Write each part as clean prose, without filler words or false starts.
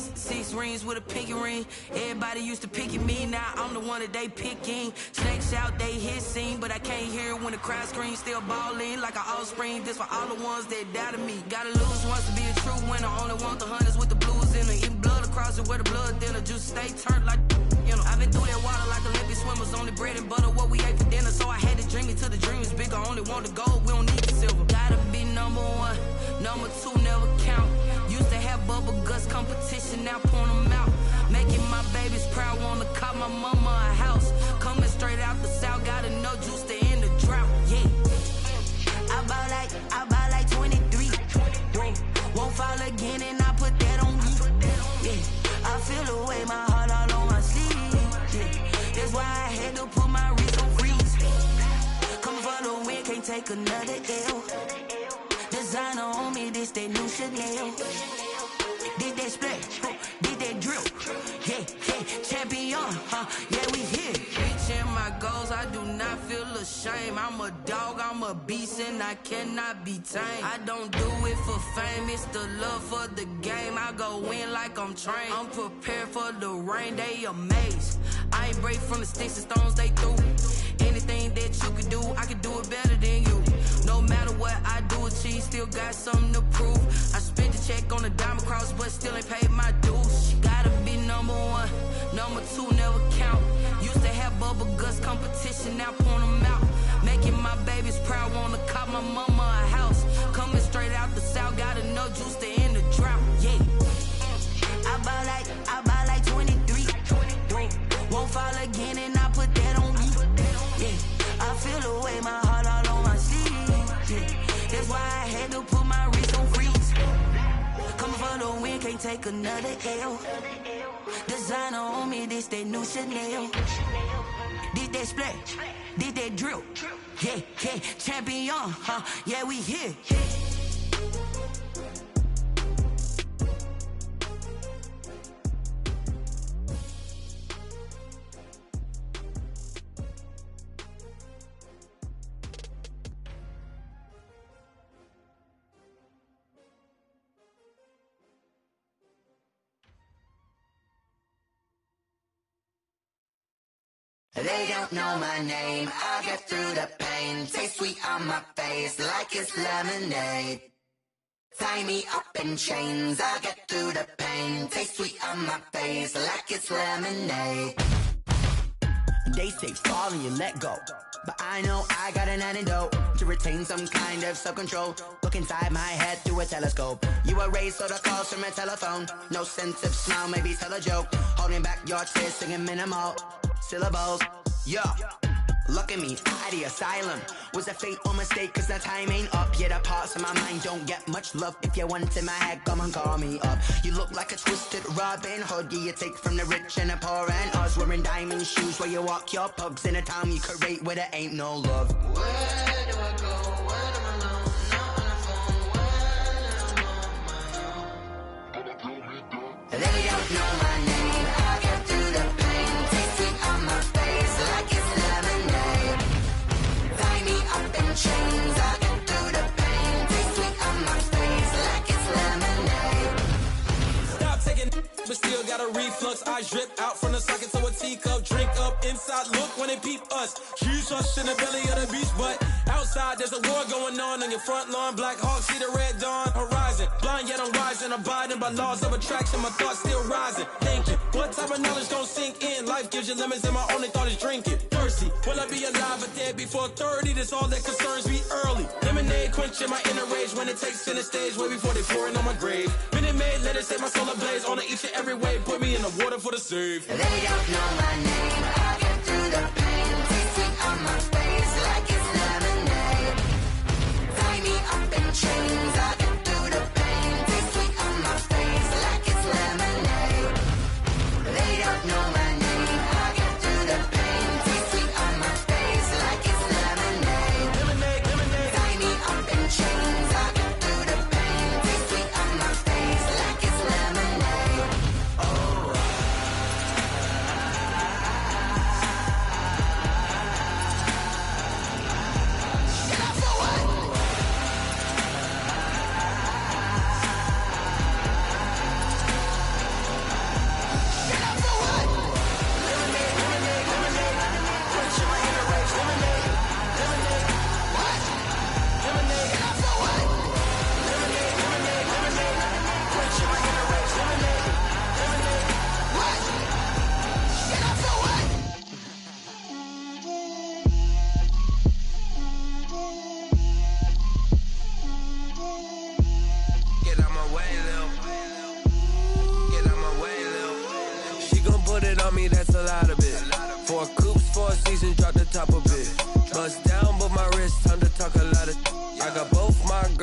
jeans, 6 rings with a pinky ring. Everybody used to picking me, now I'm the one that they picking. Snakes out, they hissing, but I can't hear when the crowd screams. Still balling like an offspring. This for all the ones that doubted me. Gotta lose once to be a true winner. Only want the hunters with the blues in it. Eating blood across it where the blood dinner. Juice stay turned like, you know. I've been through that water like Olympic swimmers. Only bread and butter what we ate for dinner. So I had to dream it till the dream is bigger. Only want the gold, we don't need the silver. Gotta be number one, number two never count. Used to have bubble guts competition, now point them out. Making my babies proud, wanna call my mama a house. Coming straight out the south, gotta know juice to end the drought. Yeah, I bought like 23. Won't fall again and I put that on me. Yeah, I feel the way, my heart all on my sleeve. Yeah, that's why I had to put my wrist on freeze. Coming for the win, can't take another L. Designer on me, this that new Chanel. Did that splash, did that drill. Yeah, champion, yeah, we here. Reaching my goals, I do not feel ashamed. I'm a dog, I'm a beast, and I cannot be tamed. I don't do it for fame, it's the love for the game. I go in like I'm trained. I'm prepared for the rain, they amazed. I ain't break from the sticks and stones they threw. Anything that you could do, I could do it better than you. No matter what I do, achieve, still got something to prove. I spent the check on the diamond cross, but still ain't paid my dues. She gotta be number one, number two never count. Used to have bubble guts competition, now point them out. Making my babies proud, wanna call my mama a house. Coming straight out the south, gotta know juice to end the drought. Yeah, I bought like 23. Won't fall again and I put that on me. Yeah, I feel the way, my heart all on my sleeve. Yeah, that's why I had to put my wrist on freeze. Coming for the win, can't take another L. Designer on me, this that new Chanel. Did that splash, did that drill. Yeah, champion, yeah, we here. They don't know my name, I get through the pain. Taste sweet on my face like it's lemonade. Tie me up in chains, I get through the pain. Taste sweet on my face like it's lemonade. They say fall and you let go, but I know I got an antidote to retain some kind of self-control. Look inside my head through a telescope. You erase all the calls from a telephone. No sense of smile, maybe tell a joke. Holding back your tears, singing minimal syllables. Yeah, look at me, out of the asylum. Was a fate or mistake, cause the time ain't up. Yeah, the parts of my mind don't get much love. If you want in my head, come and call me up. You look like a twisted Robin Hood. Yeah, you take from the rich and the poor and us. Wearing diamond shoes where you walk your pugs. In a town you create where there ain't no love. Where do I go when I'm alone? Not on the phone, when I'm on my own. They don't know my name, I get through the pain. Taste sweet on my face like it's lemonade. Tie me up in chains, I get through the pain. Taste sweet on my face like it's lemonade. Stop taking but still got a reflux. I drip out from the socket to a teacup. Drink up inside, look when they peep us. Jesus in the belly of the beast, but outside there's a war going on your front lawn. Black Hawk, see the red dawn horizon. Blind yet I'm rising, abiding by laws of attraction. My thoughts still rising, thinking what type of knowledge gon' sink in? Life gives you lemons and my only thought is drinking. Thirsty, will I be alive or dead before 30? That's all that concerns me early. Lemonade quenching my inner rage when it takes center stage way before they pour it on my grave. Minute Maid, let it set my soul ablaze on each and every way. Put me in the water for the save. They don't know my name, I get through the pain. Taste sweet on my face like it's lemonade. Tie me up in chains, I get through the pain. Taste sweet on my face like it's lemonade. They don't know my name, I get through the pain. Taste sweet on my face like it's lemonade. Tie me up in chains, I get through the pain. Taste sweet on my face like it's lemonade.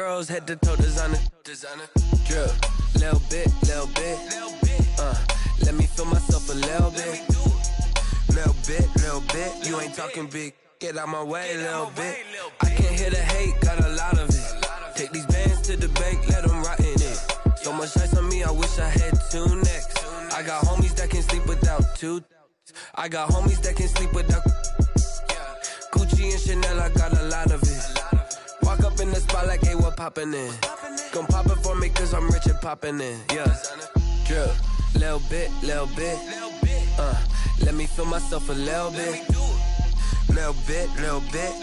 girls head to toe designer. Drip, little bit. Let me feel myself a little bit. Little bit. You ain't talking big. Get out my way, little bit. I can't hear the hate, got a lot of it. Take these bands to the bank, let them rot in it. So much ice on me, I wish I had 2 necks. I got homies that can sleep without 2. I got homies that can sleep without Gucci and Chanel, I got a lot of it. Walk up in the spot like, hey, what poppin' in? Gon' pop it for me cause I'm rich and poppin' in, yeah. Drip, little bit. Let me feel myself a little bit. Little bit.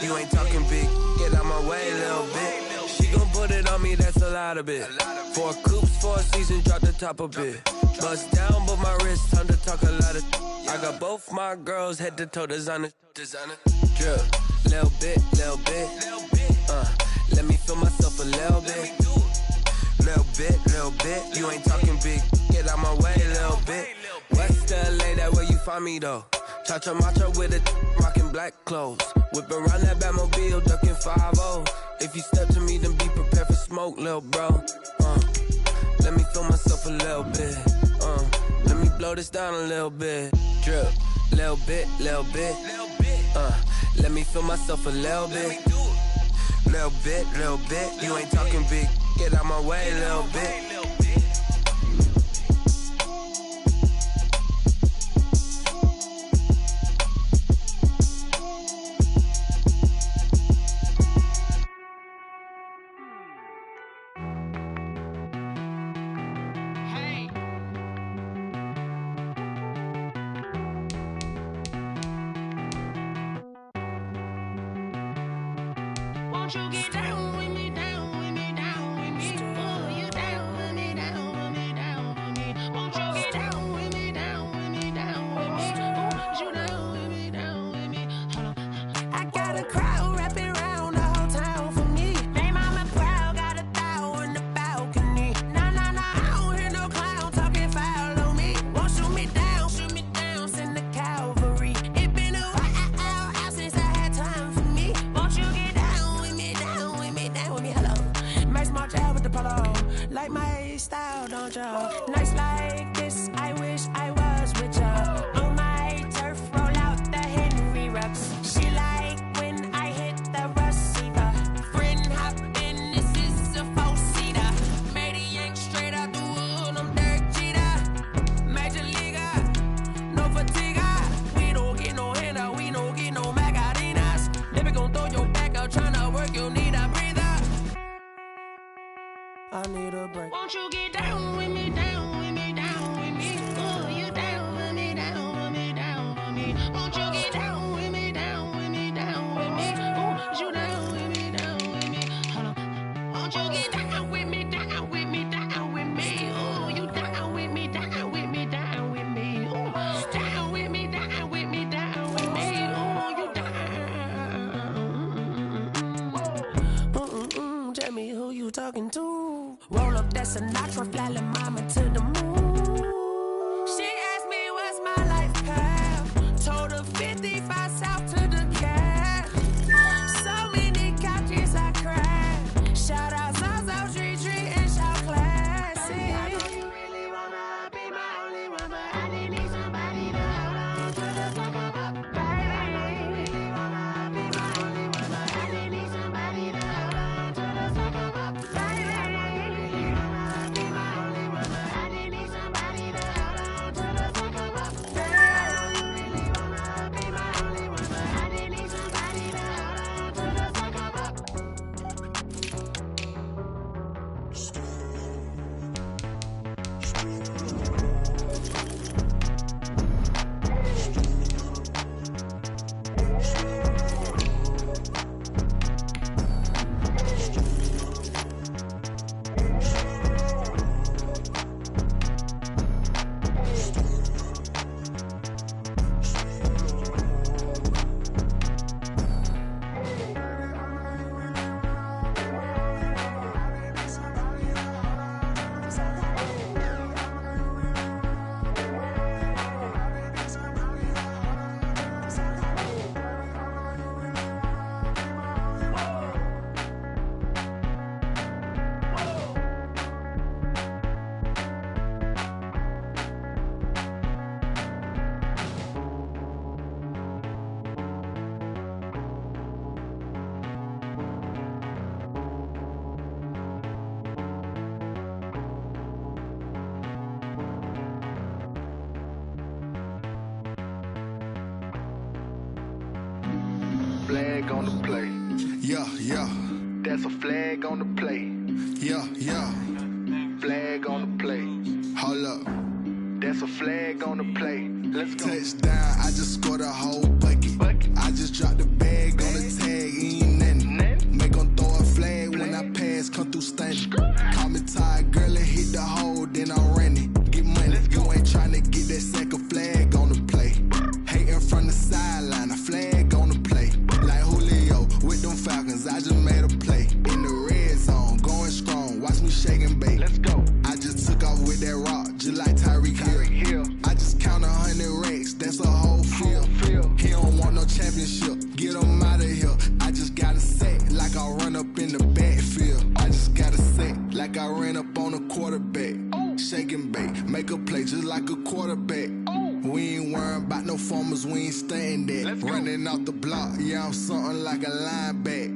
You ain't talking big. Get out my way, little bit. She gon' put it on me, that's a lot of it. 4 coops, 4 seasons, drop the top a bit. Bust down, but my wrist, time to talk a lot of. I got both my girls head to toe designer. Drip, little bit. Let me feel myself a little bit. Little bit. You ain't talking big. Get out my way, little bit. West LA, that where you find me though. Cha-cha matcha with it, rockin' black clothes. Whip around that Batmobile, duckin' 5-0. If you step to me, then be prepared for smoke, lil' bro. Let me feel myself a little bit. Let me blow this down a little bit. Drip, little bit. Let me feel myself a little bit. Little bit. You ain't talking big. Get out my way, little bit. Won't you get down with me, down with me, down with me? Oh, you down with me, down with me, down with me. Won't you get down with me, down with me, down with me? Oh, you down with me, down with me? Hold on. I got a crowd wrapping around the whole town for me. Made mama proud, got a thou on the balcony. Nah, I don't hear no clown talking foul on me. Won't shoot me down, send the cavalry. It been a while since I had time for me. Won't you get down with me, down with me, down with me? Hello. Max March out with the polo. Like my style, don't ya? Nights like this, I wish I was with ya. On my turf, roll out the Henry Rux. She like when I hit the receiver. Friend hop in, this is a 4-seater. Made a yank straight out the wood, I'm Derek Jeter. Major leaguer, no fatigue. We don't get no handout, we don't get no Macarinas. Never gon' throw your back out, tryna work, you need a breather. I need a break. Won't you get down with me, down with me, down with me? Oh, you down with me, down with me, down with me? Won't you get down with me, down with me, down with me? Oh, you down with me, down with me? Hold on. Won't you get down with me, down with me, down with me? Oh, you down with me, down with me, down with me? Oh, down with me, down with me, down with me? Oh, you down. Tell me who you talking to. Roll up that Sinatra, fly la mama to the moon. She asked me what's my life path. Told her 55 south to the cat. So many couches I cried. Shout out Zaza, Tree, and shout classic. I know you really wanna be my only one, but I didn't need somebody to hold on to the fuck up. Baby, I know you really wanna be my only one, but I didn't need somebody to hold on to the fuck up. Baby, I know you really wanna be my only one, but I didn't need somebody. flag on the play. Yeah, yeah. That's a flag on the play. Yeah, yeah. Flag on the play. Hold up. That's a flag on the play. Let's go. Touchdown, I just scored a whole bucket. I just dropped the bag on the tag, ain't nothing. Make 'em throw a flag when I pass, come through stunning. Call me tired, girl, and hit the hole, then I'm running. Get money, you ain't tryna get that second flag on the play. Hating from the sideline, a flag on the play. Like Julio with them Falcons, I just made a play. In the red zone, going strong, watch me shake and bake. Let's go. I just took off with that rock, just like Tyreek Hill. I just count 100 racks, that's a whole field. He don't want no championship, get him out of here. I just got a set, like I run up in the backfield. I just got a set, like I ran up on a quarterback. Shake and bake, make a play just like a quarterback. We ain't worrying about no formers, we ain't staying there. Running off the block, yeah, I'm something like a lineback.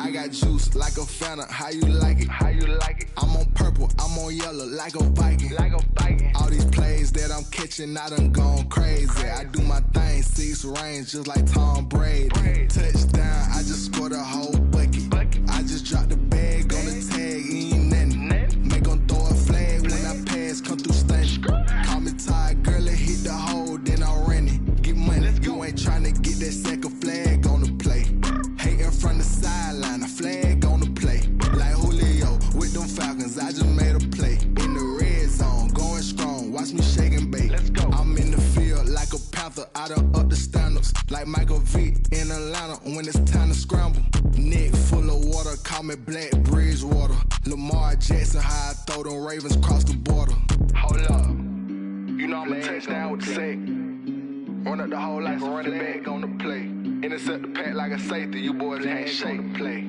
I got juice like a Fanta, how you like it? How you like it? I'm on purple, I'm on yellow, like a Viking. Like a Viking. All these plays that I'm catching, I done gone crazy. I do my thing, 6 range, just like Tom Brady. Touchdown, I just scored a whole bucket. I just dropped the bag on the tag, ain't nothing. Make 'em throw a flag when I pass, come through stunning. Call me tired, girl, and hit the hole, then I'm running. Get money, you ain't tryna get that second flag on the play. Hating from the sideline, a flag on the play. Like Julio with them Falcons, I just made a play. In the red zone, going strong, watch me shake and bake. Let's go. I'm in the field like a Panther, I done up the standards. Like Michael Vick in Atlanta when it's time to scramble. Neck full of water, call me Black Bridgewater. Lamar Jackson, how I throw them Ravens cross the border. Hold up. You know I'm a touchdown with the sack. Run up the hole like a running back on the play. Intercept the pack like a safety. You boys can't shake the play.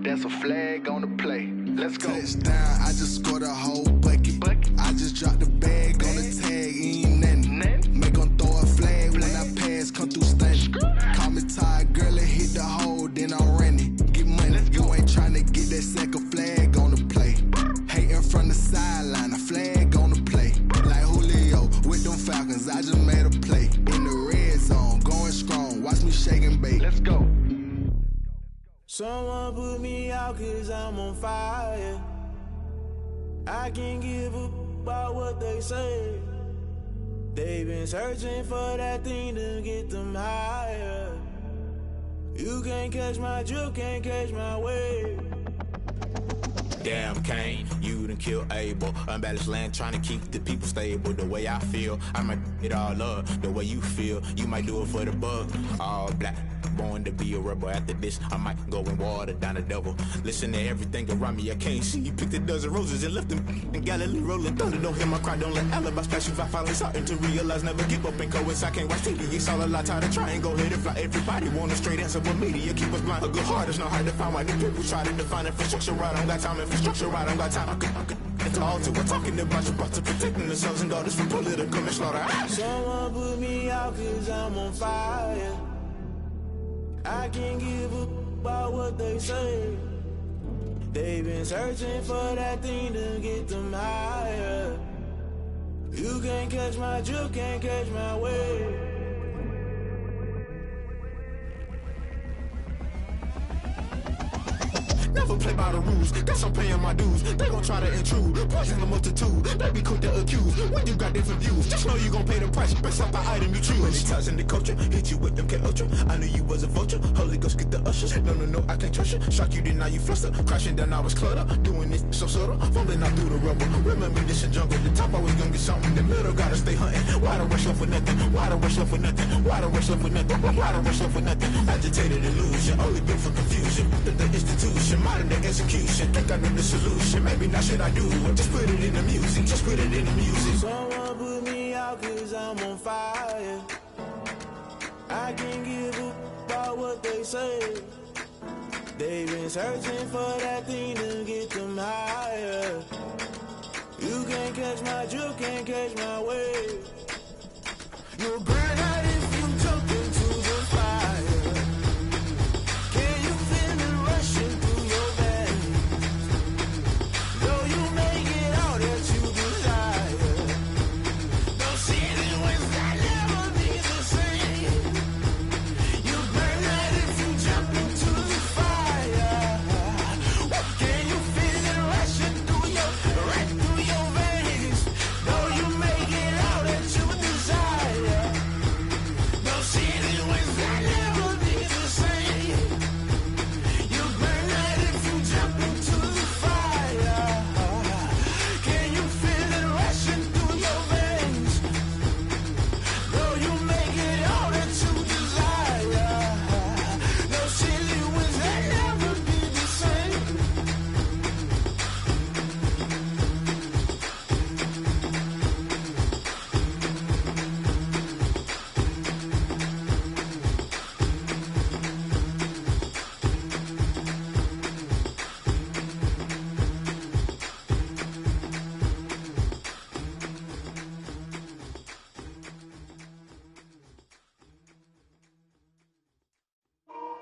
That's a flag on the play. Let's go. Touchdown, I just scored a whole bucket. I just dropped the bag on the tag, ain't nothing. Make 'em throw a flag when I pass, come through stunning. Call me tired, girl, and hit the hole, then I'm running. Get money, you ain't tryna get that second flag on the play. Hating from the sideline, a flag on the play. Like Julio with them Falcons, I just made a play. In the red zone, going strong, watch me shake and bake. Let's go. Someone put me out 'cause I'm on fire. I can't give up about what they say. They've been searching for that thing to get them higher. You can't catch my drift, can't catch my wave. Damn Kane, you done killed Abel. Unbalanced land trying to keep the people stable. The way I feel, I might it all up. The way you feel, you might do it for the bug. All black, born to be a rebel. After this, I might go and water down the devil. Listen to everything around me, I can't see. You picked a dozen roses and left them in Galilee rolling thunder. Don't hear my cry, don't let alibis flash. If I finally starting to realize, never give up and go inside. Can't watch TV, it's all a lot. Tired of trying, go ahead and fly. Everybody want a straight answer, but media keep us blind. A good heart is not hard to find. Why the people try to define infrastructure right? I don't got time, infrastructure right, I don't got time. I could it's all to we're talking about your to protecting the sons and daughters from political manslaughter. Someone put me out 'cause I'm on fire. I can't give up about what they say. They've been searching for that thing to get them higher. You can't catch my drift, can't catch my wave. Never play by the rules, guess I'm paying my dues. They gon' try to intrude, poison the multitude. They be quick to accuse, when you got different views. Just know you gon' pay the price, based off the item you choose. When it ties in the culture, hit you with them K-Ultra. I knew you was a vulture, Holy Ghost get the ushers. No, I can't trust you. Shock you, then now you fluster. Crashing down, I was clutter. Doing this so subtle, fumbling out through the rubble. Remember this in jungle, the top always gonna get something. The middle gotta stay hunting. Why the rush left with nothing? Why the rush left with nothing? Why the rush left with nothing? Why the rush left with nothing? Agitated illusion, only built for confusion. The institution, modern day execution. Think I know the solution. Maybe not should I do it? Just put it in the music. Just put it in the music. Someone put me out 'cause I'm on fire. I can't give up about what they say. They've been searching for that thing to get them higher. You can't catch my drift, can't catch my wave. You'll burn out if you jump into the fire. Can you feel it rushing through your veins? Though you make it all that you desire. Don't see it when I never be the same. You burn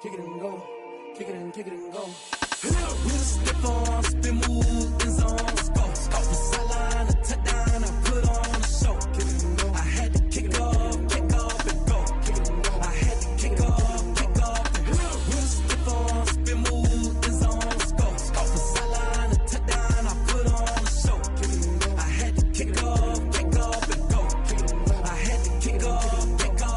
kick it and go, kick it and go. With a stiff on, spin move, in zone, scope. Off the sideline, a touchdown, I put on a show. Kick it and go. I had to kick off and go. Kick it and go. I had to kick off and go. With a stiff on, spin move, in zone, scope. Off the sideline, a touchdown, I put on a show. Kick it and go. I had to kick off and go. Kick it and go. I had to kick off and go.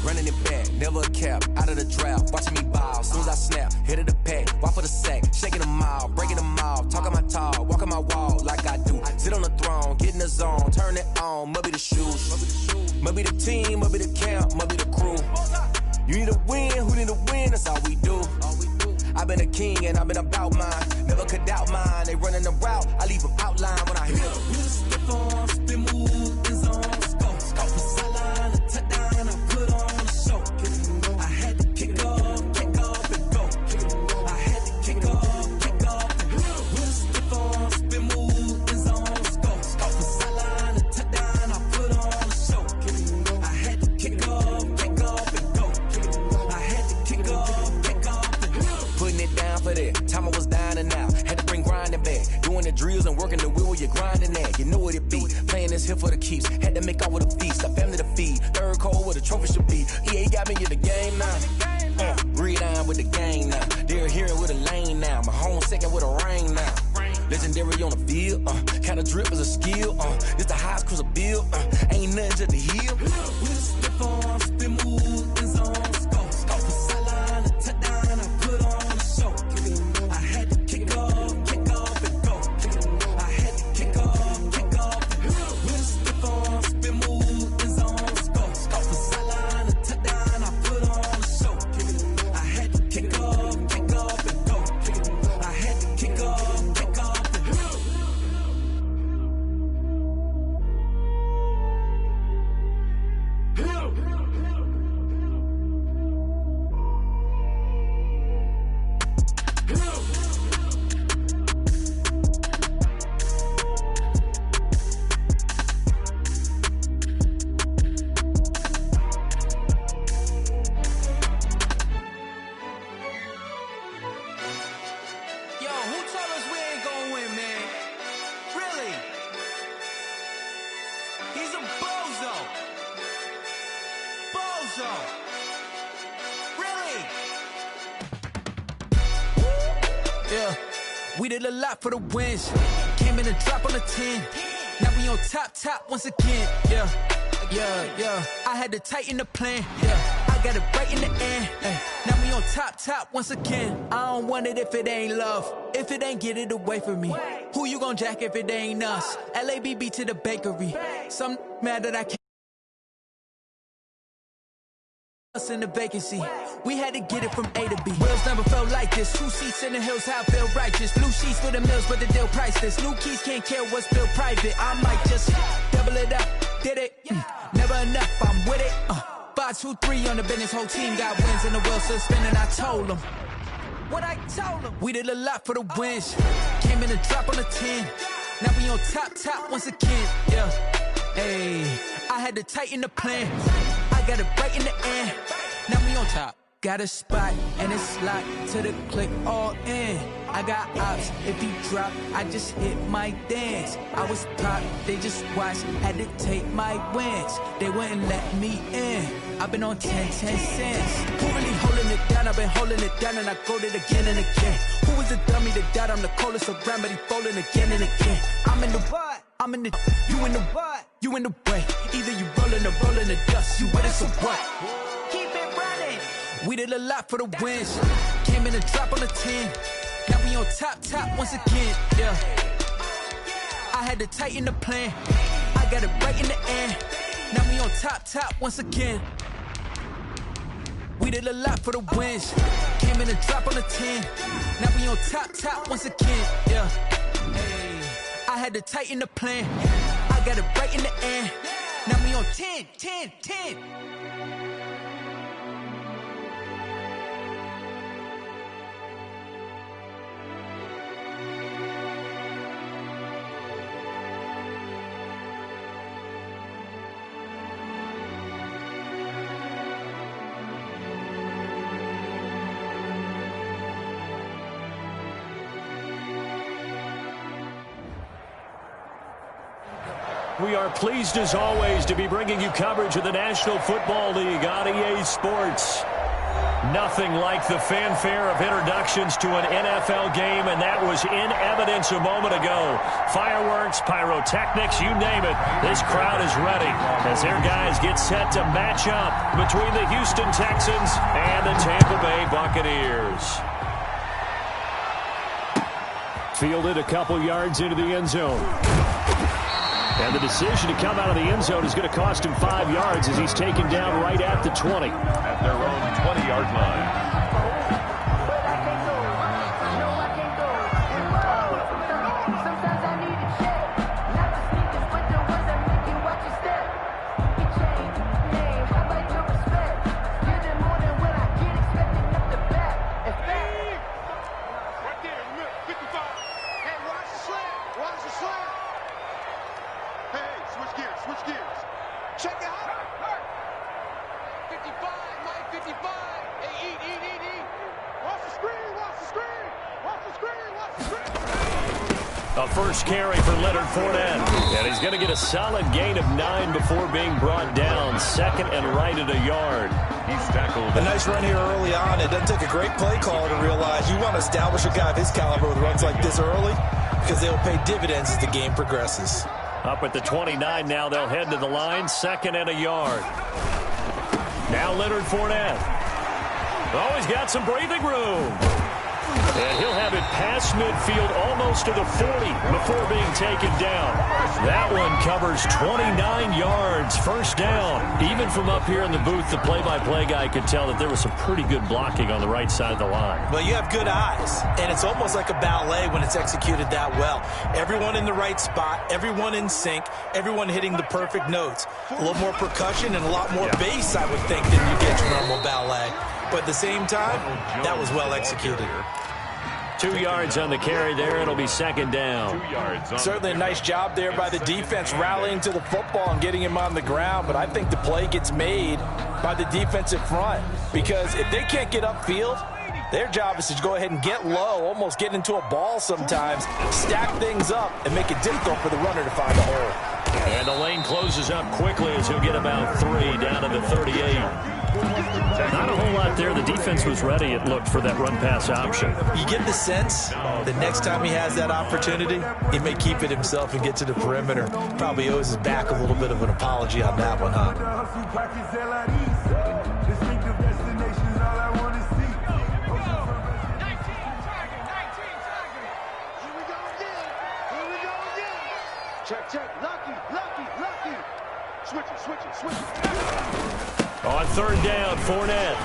Running it back, never a cap, out of the drought, watching me ball. Soon as I snap, hit of the pack, walk for the sack, shaking them all, breaking them off, talking my talk, walking my wall like I do. Sit on the throne, get in the zone, turn it on, must be the shoes, must be the team, must be the camp, must be the crew. You need a win, who need a win, that's all we do. I've been a king and I've been about mine, never could doubt mine. They running the route, I leave them outline when I hit them. Step on, spin move, in zone, scope. Off the sideline, a touchdown, I put on a show. I had to kick off and go. I had to kick off and go. With a step on, spin move, in zone, scope. Off the sideline, a touchdown, I put on a show. I had to kick off and go. I had to kick off and go. Putting it down for that, time I was down and out, had to bring grinding back, doing the drills and working the wheel where you're grinding at, you know what it be, playing this here for the keeps, had to make out with a feast, a family to feed, third cold where the trophy should be, EA got me in the game now, read on with the gang now, they're hearing with a lane now, my home second with a rain now, legendary on the field, kinda drip is a skill, this the highest cruiser bill, ain't nothing just to heal. With a step on, spin move, in zone, scope. Off the sideline, a touchdown, I put on a show. I had to kick off and go. I had to kick off and go. With a step on, spin move, in zone, scope. Off the sideline, a touchdown, I put on a show. I had to kick off and go. I had to kick off and go. Yo, who told us we ain't gonna win, man? Really? He's a bozo. Bozo. Really? Yeah, we did a lot for the wins. Came in and drop on the 10. Now we on top once again. Yeah. I had to tighten the plan. Yeah, I got it right in the end. Ay. Now we on top once again. I don't want it if it ain't love. If it ain't, get it away from me. Who you gon' jack if it ain't us? LABB to the bakery. Some mad that I can't. Us in the vacancy, we had to get it from A to B. Wheels never felt like this. 2 seats in the hills, how I feel righteous. Blue sheets for the mills, but the deal priceless. New keys can't care what's built private. I might just double it up, did it? Never enough, I'm with it. 5, 2, 3 on the business, whole team got wins and the wheels still spinning. I told them what I told them. We did a lot for the wins. Came in and drop on the 10. Now we on top once again. Yeah, hey, I had to tighten the plan. Got it right in the end. Now we on top. Got a spot and it's locked to the click all in. I got ops. If he drop, I just hit my dance. I was pop, they just watched. Had to take my wins. They wouldn't let me in. I've been on 10 cents. Who really holding it down? I've been holding it down and I go it again and again. Who was the dummy that died? I'm the coldest around, but he folding again and again. I'm in the what? I'm in the, you in the what? You in the way. Either you rolling or rolling the dust. You with us or what? Keep it running. We did a lot for the wins. Came in and drop on the 10. Now we on top once again. Yeah. I had to tighten the plan. I got it right in the end. Now we on top once again. We did a lot for the wins. Came in and drop on the 10. Now we on top once again. Yeah. Hey, I had to tighten the plan. I got it right in the end. Now we on 10. We are pleased as always to be bringing you coverage of the National Football League on EA Sports. Nothing like the fanfare of introductions to an NFL game, and that was in evidence a moment ago. Fireworks, pyrotechnics, you name it. This crowd is ready as their guys get set to match up between the Houston Texans and the Tampa Bay Buccaneers. Fielded a couple yards into the end zone. And the decision to come out of the end zone is going to cost him 5 yards as he's taken down right at the 20. At their own 20-yard line. A first carry for Leonard Fournette. And he's going to get a solid gain of 9 before being brought down. Second and right at a yard. He's tackled. A nice run here early on. It doesn't take a great play caller to realize you want to establish a guy of his caliber with runs like this early because they'll pay dividends as the game progresses. Up at the 29 now. They'll head to the line. Second and a yard. Now Leonard Fournette. Oh, he's got some breathing room. And he'll have it past midfield almost to the 40 before being taken down. That one covers 29 yards. First down. Even from up here in the booth, the play-by-play guy could tell that there was some pretty good blocking on the right side of the line. Well, you have good eyes, and it's almost like a ballet when it's executed that well. Everyone in the right spot, everyone in sync, everyone hitting the perfect notes. A little more percussion and a lot more bass, I would think, than you get your normal ballet. But at the same time, that was well executed. 2 yards on the carry there. It'll be second down. 2 yards. Certainly a nice job there by the defense rallying to the football and getting him on the ground. But I think the play gets made by the defensive front because if they can't get upfield, their job is to go ahead and get low, almost get into a ball sometimes, stack things up, and make it difficult for the runner to find a hole. And the lane closes up quickly as he'll get about 3 down to the 38. Not a whole lot there. The defense was ready, it looked, for that run-pass option. You get the sense that next time he has that opportunity, he may keep it himself and get to the perimeter. Probably owes his back a little bit of an apology on that one, huh? Check. Lucky. Switch it. On third down, Fournette.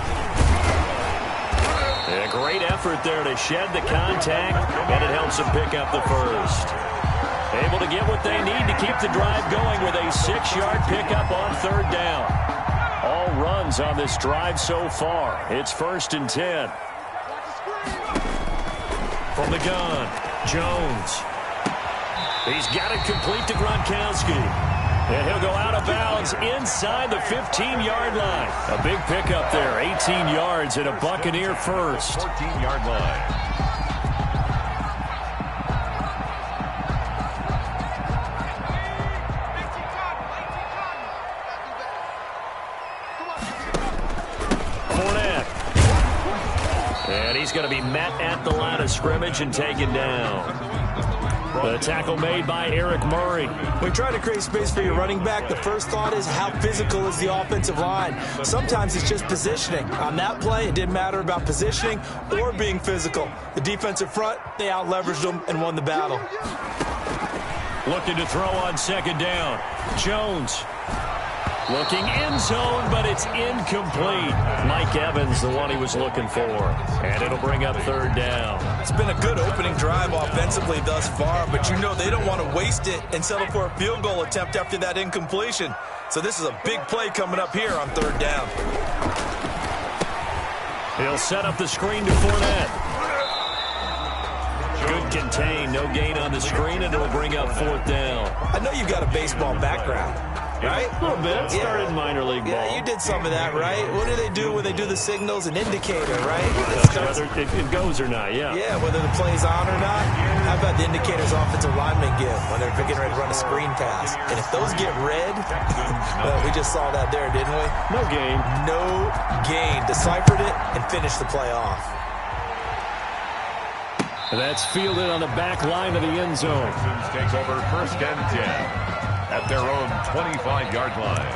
A great effort there to shed the contact, and it helps them pick up the first. Able to get what they need to keep the drive going with a 6-yard pickup on third down. All runs on this drive so far. It's 1st and 10. From the gun, Jones. He's got it complete to Gronkowski. And he'll go out of bounds inside the 15-yard line. A big pickup there, 18 yards and a Buccaneer first. 14-yard line. Fournette. And he's going to be met at the line of scrimmage and taken down. The tackle made by Eric Murray. When you try to create space for your running back, the first thought is how physical is the offensive line. Sometimes it's just positioning. On that play, it didn't matter about positioning or being physical. The defensive front, they out-leveraged them and won the battle. Looking to throw on second down. Jones. Looking end zone, but it's incomplete. Mike Evans, the one he was looking for. And it'll bring up third down. It's been a good opening drive offensively thus far, but you know they don't want to waste it and settle for a field goal attempt after that incompletion. So this is a big play coming up here on third down. He'll set up the screen to Fournette. Good contain, no gain on the screen, and it'll bring up fourth down. I know you've got a baseball background, right? A little bit. Started in minor league ball. Yeah, you did some of that, right? What do they do when they do the signals? An indicator, right? Whether it goes or not, yeah. Yeah, whether the play's on or not. How about the indicators offensive linemen give when they're getting ready to run a screen pass? And if those get red, well, we just saw that there, didn't we? No gain. No gain. Deciphered it and finished the play off. That's fielded on the back line of the end zone. Texans take over 1st and 10 at their own 25-yard line.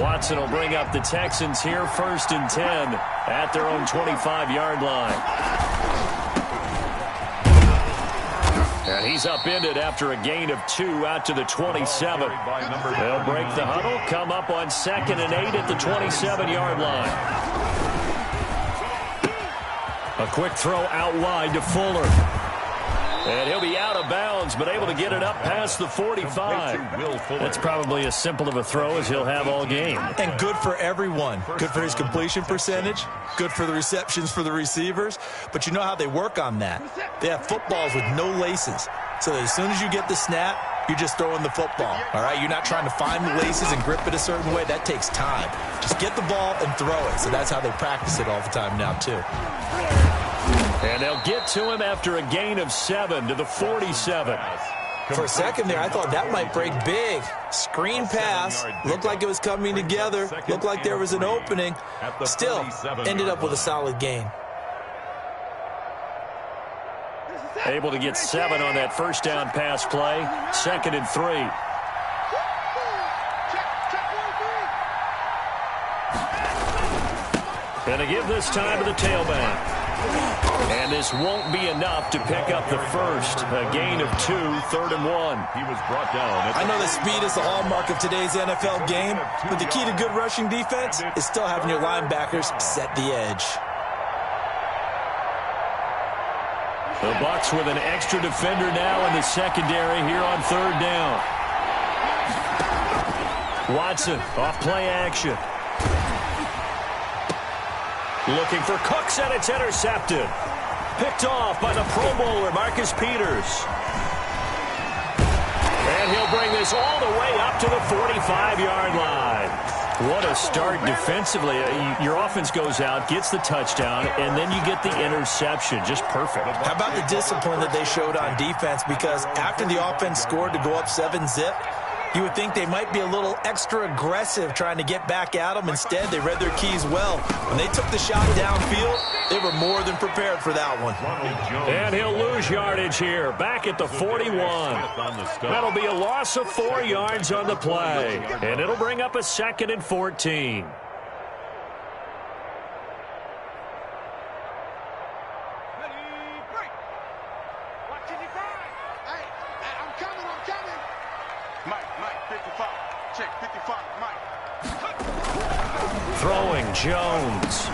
Watson will bring up the Texans here 1st and 10 at their own 25-yard line. And he's upended after a gain of 2 out to the 27. They'll break the huddle, come up on 2nd and 8 at the 27-yard line. A quick throw out wide to Fuller. And he'll be out of bounds, but able to get it up past the 45. That's probably as simple of a throw as he'll have all game. And good for everyone. Good for his completion percentage. Good for the receptions for the receivers. But you know how they work on that. They have footballs with no laces. So that as soon as you get the snap, you're just throwing the football. All right? You're not trying to find the laces and grip it a certain way. That takes time. Just get the ball and throw it. So that's how they practice it all the time now, too. And they'll get to him after a gain of 7 to the 47. For a second there, I thought that might break big. Screen pass. Looked like it was coming together. Looked like there was an opening. Still, ended up with a solid gain. Able to get 7 on that first down pass play. 2nd and 3. And to give this time to the tailback. And this won't be enough to pick up the first. A gain of 2, 3rd and 1. He was brought down. I know that speed is the hallmark of today's NFL game, but the key to good rushing defense is still having your linebackers set the edge. The Bucs with an extra defender now in the secondary here on 3rd down. Watson off play action. Looking for Cooks, and it's intercepted. Picked off by the Pro Bowler, Marcus Peters. And he'll bring this all the way up to the 45-yard line. What a start defensively. Your offense goes out, gets the touchdown, and then you get the interception. Just perfect. How about the discipline that they showed on defense? Because after the offense scored to go up 7-zip, you would think they might be a little extra aggressive trying to get back at them. Instead, they read their keys well. When they took the shot downfield, they were more than prepared for that one. And he'll lose yardage here, back at the 41. That'll be a loss of 4 yards on the play. And it'll bring up a 2nd and 14. Throwing Jones.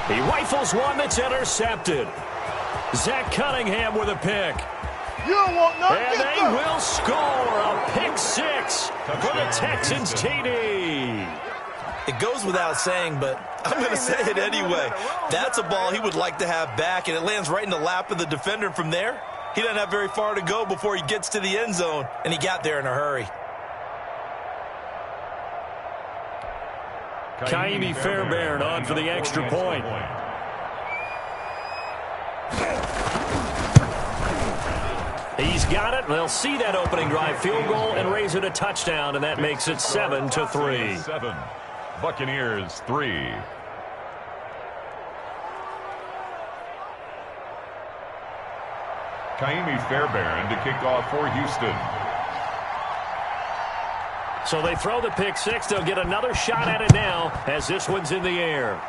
He rifles one that's intercepted. Zach Cunningham with a pick. You don't want nothing. And they will score a pick 6 for the Texans TD. It goes without saying, but I'm going to say it anyway. That's a ball he would like to have back, and it lands right in the lap of the defender from there. He doesn't have very far to go before he gets to the end zone, and he got there in a hurry. Kaimi Fairbairn on for the extra point. He's got it. They'll see that opening drive field goal and raise it a touchdown, and that makes it 7-3. 7. Buccaneers 3. Kaimi Fairbairn to kick off for Houston. So they throw the pick 6. They'll get another shot at it now as this one's in the air.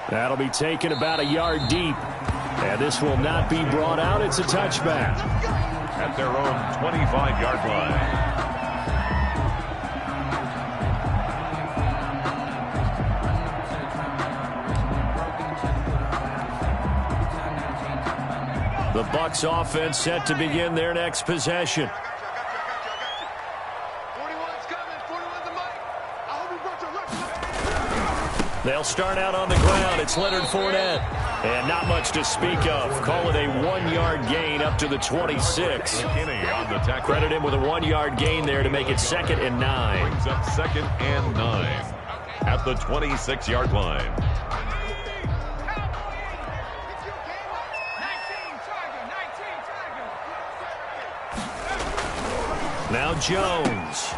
That'll be taken about a yard deep. And this will not be brought out. It's a touchback. At their own 25-yard line. The Bucs offense set to begin their next possession. They'll start out on the ground. It's Leonard Fournette. And not much to speak of. Call it a 1-yard gain up to the 26. Credit him with a 1-yard gain there to make it 2nd and 9. Brings up 2nd and 9 at the 26-yard line. Now Jones.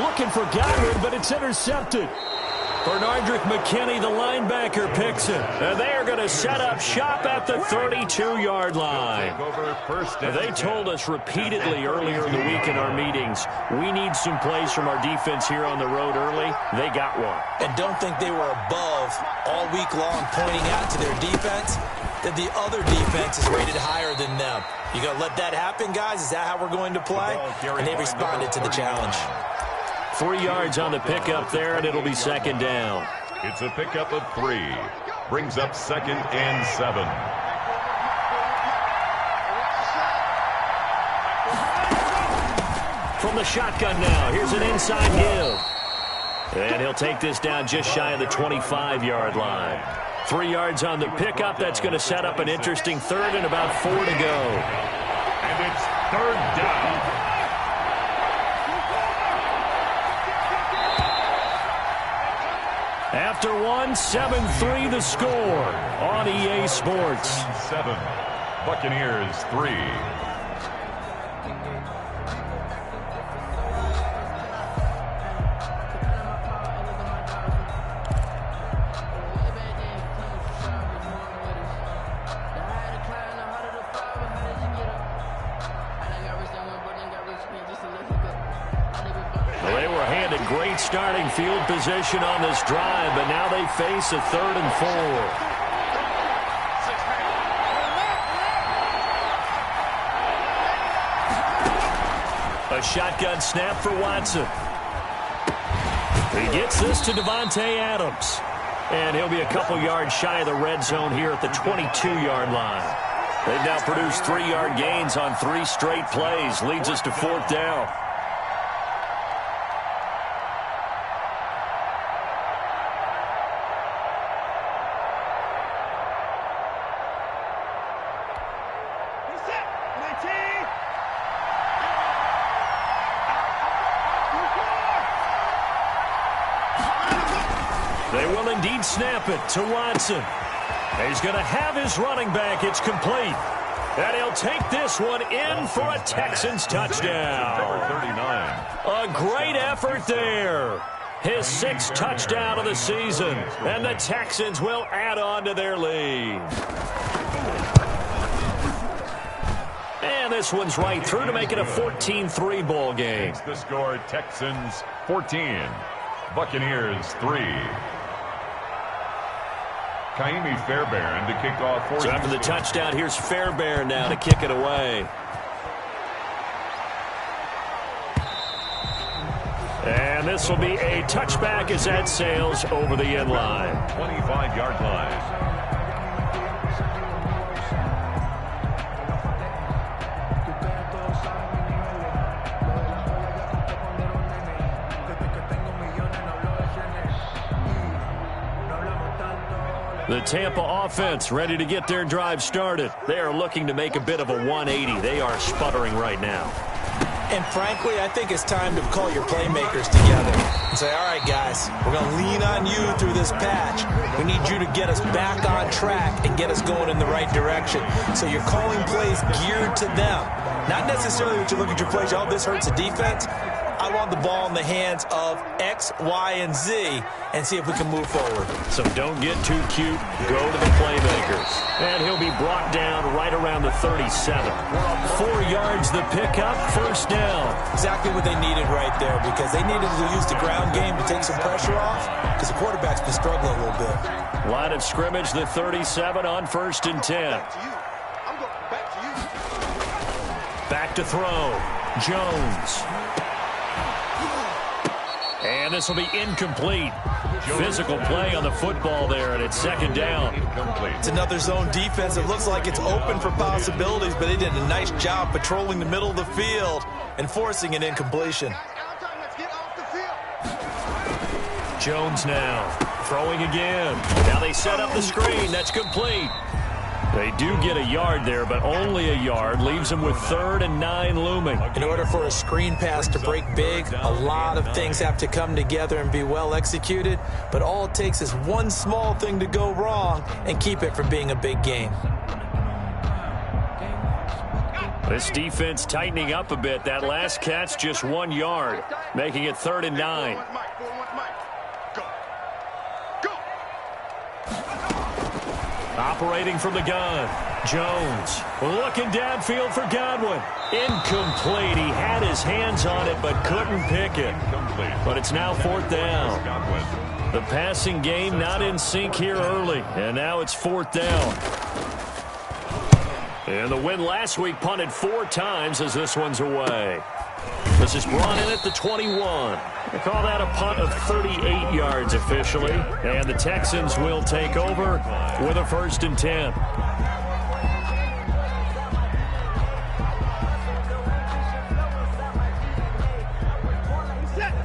Looking for Godwin, but it's intercepted. Bernardrick McKinney, the linebacker, picks it. And they are going to set up shop at the 32-yard line. They told us repeatedly earlier in the week in our meetings, we need some plays from our defense here on the road early. They got one. And don't think they were above all week long pointing out to their defense that the other defense is rated higher than them. You going to let that happen, guys? Is that how we're going to play? And they responded to the challenge. 3 yards on the pickup there, and it'll be 2nd down. It's a pickup of 3. Brings up 2nd and 7. From the shotgun now, here's an inside give. And he'll take this down just shy of the 25-yard line. 3 yards on the pickup. That's going to set up an interesting 3rd and about 4 to go. And it's 3rd down. After 1, 7-3 the score on EA Sports. 7, Buccaneers 3. Great starting field position on this drive, but now they face a 3rd and 4. A shotgun snap for Watson. He gets this to Devontae Adams. And he'll be a couple yards shy of the red zone here at the 22-yard line. They've now produced 3-yard gains on 3 straight plays. Leads us to 4th down. Snap it to Watson. He's going to have his running back. It's complete. And he'll take this one in for a Texans touchdown. A great effort there. His 6th touchdown of the season. And the Texans will add on to their lead. And this one's right through to make it a 14-3 ball game. The score, Texans 14, Buccaneers 3. Kaimi Fairbairn to kick off. So after the touchdown, here's Fairbairn now to kick it away. And this will be a touchback as that sails over the end line. 25-yard line. The Tampa offense ready to get their drive started. They are looking to make a bit of a 180. They are sputtering right now. And frankly, I think it's time to call your playmakers together and say, all right, guys, we're going to lean on you through this patch. We need you to get us back on track and get us going in the right direction. So you're calling plays geared to them. Not necessarily that you look at your plays, oh, this hurts the defense. I want the ball in the hands of X, Y, and Z and see if we can move forward. So don't get too cute. Go to the playmakers. And he'll be brought down right around the 37. 4 yards the pickup, 1st down. Exactly what they needed right there because they needed to use the ground game to take some pressure off because the quarterback's been struggling a little bit. Line of scrimmage, the 37 on 1st and 10. Back to throw. Jones. And this will be incomplete. Physical play on the football there, and it's 2nd down. It's another zone defense. It looks like it's open for possibilities, but they did a nice job patrolling the middle of the field and forcing an incompletion. Jones now. Throwing again. Now they set up the screen. That's complete. They do get a yard there, but only a yard. Leaves them with 3rd and 9 looming. In order for a screen pass to break big, a lot of things have to come together and be well executed. But all it takes is one small thing to go wrong and keep it from being a big game. This defense tightening up a bit. That last catch, just 1 yard, making it 3rd and 9. Operating from the gun, Jones looking downfield for Godwin. Incomplete. He had his hands on it but couldn't pick it. But it's now 4th down. The passing game not in sync here early, and now it's 4th down. And the win last week punted 4 times as this one's away. This is brought in at the 21. They call that a punt of 38 yards officially. And the Texans will take over with a 1st and 10.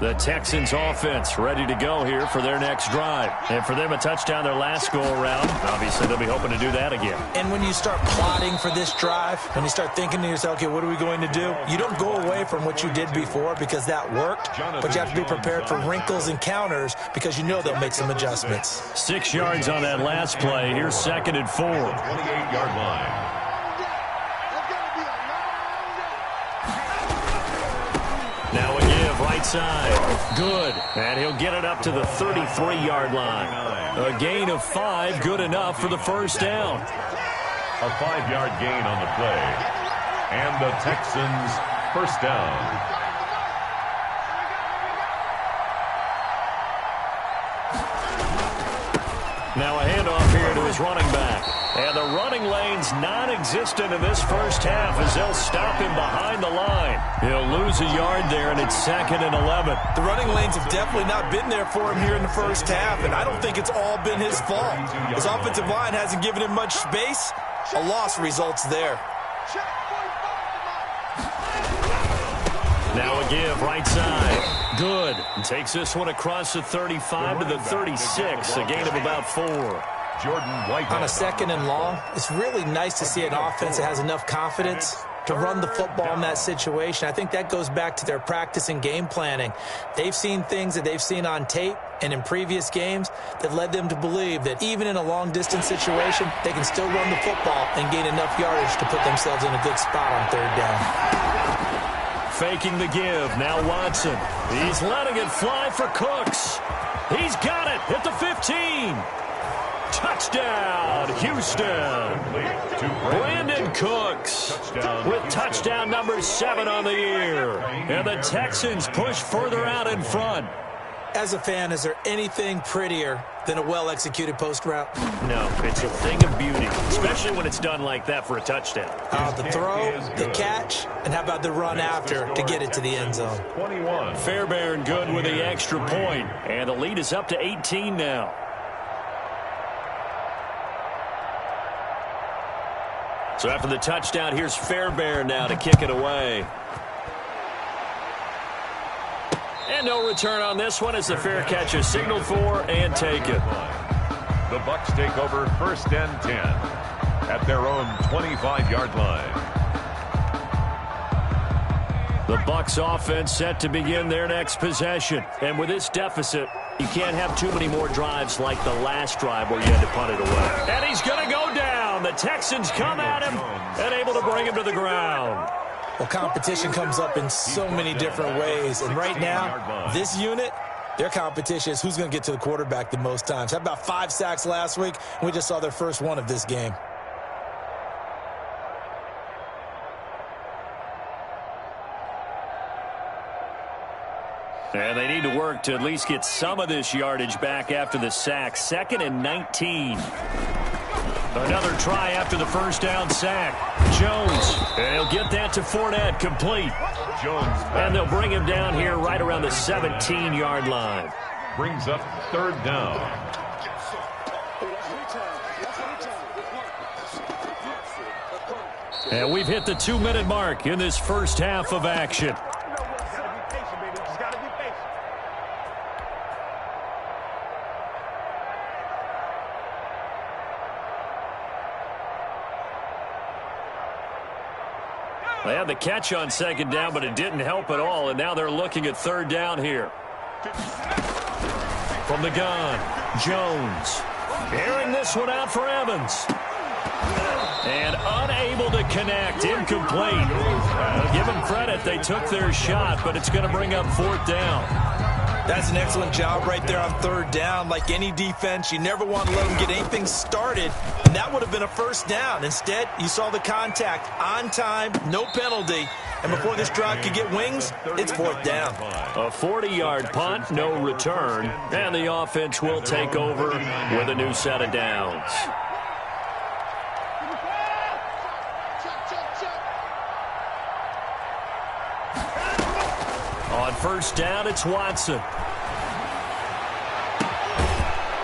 The Texans offense ready to go here for their next drive. And for them, a touchdown their last go-around. Obviously, they'll be hoping to do that again. And when you start plotting for this drive, when you start thinking to yourself, okay, what are we going to do? You don't go away from what you did before because that worked, but you have to be prepared for wrinkles and counters because you know they'll make some adjustments. 6 yards on that last play. Here's 2nd and 4. 28-yard line. Now a give, right side. Good. And he'll get it up to the 33-yard line. A gain of 5, good enough for the 1st down. A 5-yard gain on the play. And the Texans 1st down. Now a handoff here to his running back. And the running lane's non-existent in this first half as they'll stop him behind the line. He'll lose a yard there, and it's 2nd and 11. The running lanes have definitely not been there for him here in the first half, and I don't think it's all been his fault. His offensive line hasn't given him much space. A loss results there. Now a give, right side. Good. And takes this one across the 35 to the 36, a gain of about 4. Jordan White on a 2nd and long. It's really nice to see an offense that has enough confidence to run the football in that situation. I think that goes back to their practice and game planning. They've seen things that they've seen on tape and in previous games that led them to believe that even in a long-distance situation, they can still run the football and gain enough yardage to put themselves in a good spot on 3rd down. Faking the give. Now Watson. He's letting it fly for Cooks. He's got it at the 15. Touchdown, Houston. Brandon Cooks with touchdown number 7 on the year. And the Texans push further out in front. As a fan, is there anything prettier than a well-executed post route? No, it's a thing of beauty, especially when it's done like that for a touchdown. The throw, the catch, and how about the run after to get it to the end zone? 21. Fairbairn good with the extra point, and the lead is up to 18 now. So after the touchdown, here's Fairbairn now to kick it away. And no return on this one as the fair catch is signaled for and taken. The Bucs take over 1st and 10 at their own 25-yard line. The Bucs offense set to begin their next possession. And with this deficit, you can't have too many more drives like the last drive where you had to punt it away. And he's going to go down. The Texans come at him and able to bring him to the ground. Well, competition comes up in so many different ways. And right now, this unit, their competition is who's going to get to the quarterback the most times. How about 5 sacks last week? We just saw their first one of this game. And they need to work to at least get some of this yardage back after the sack. 2nd and 19. Another try after the first down sack. Jones, and he'll get that to Fournette, complete. Jones. And they'll bring him down here right around the 17-yard line. Brings up 3rd down. And we've hit the 2-minute mark in this first half of action. They had the catch on second down, but it didn't help at all, and now they're looking at third down here. From the gun, Jones. Airing this one out for Evans. And unable to connect, incomplete. Give them credit, they took their shot, but it's going to bring up fourth down. That's an excellent job right there on third down. Like any defense, you never want to let them get anything started, and that would have been a first down. Instead, you saw the contact on time, no penalty, and before this drive could get wings, it's fourth down. A 40-yard punt, no return, and the offense will take over with a new set of downs. On first down, it's Watson.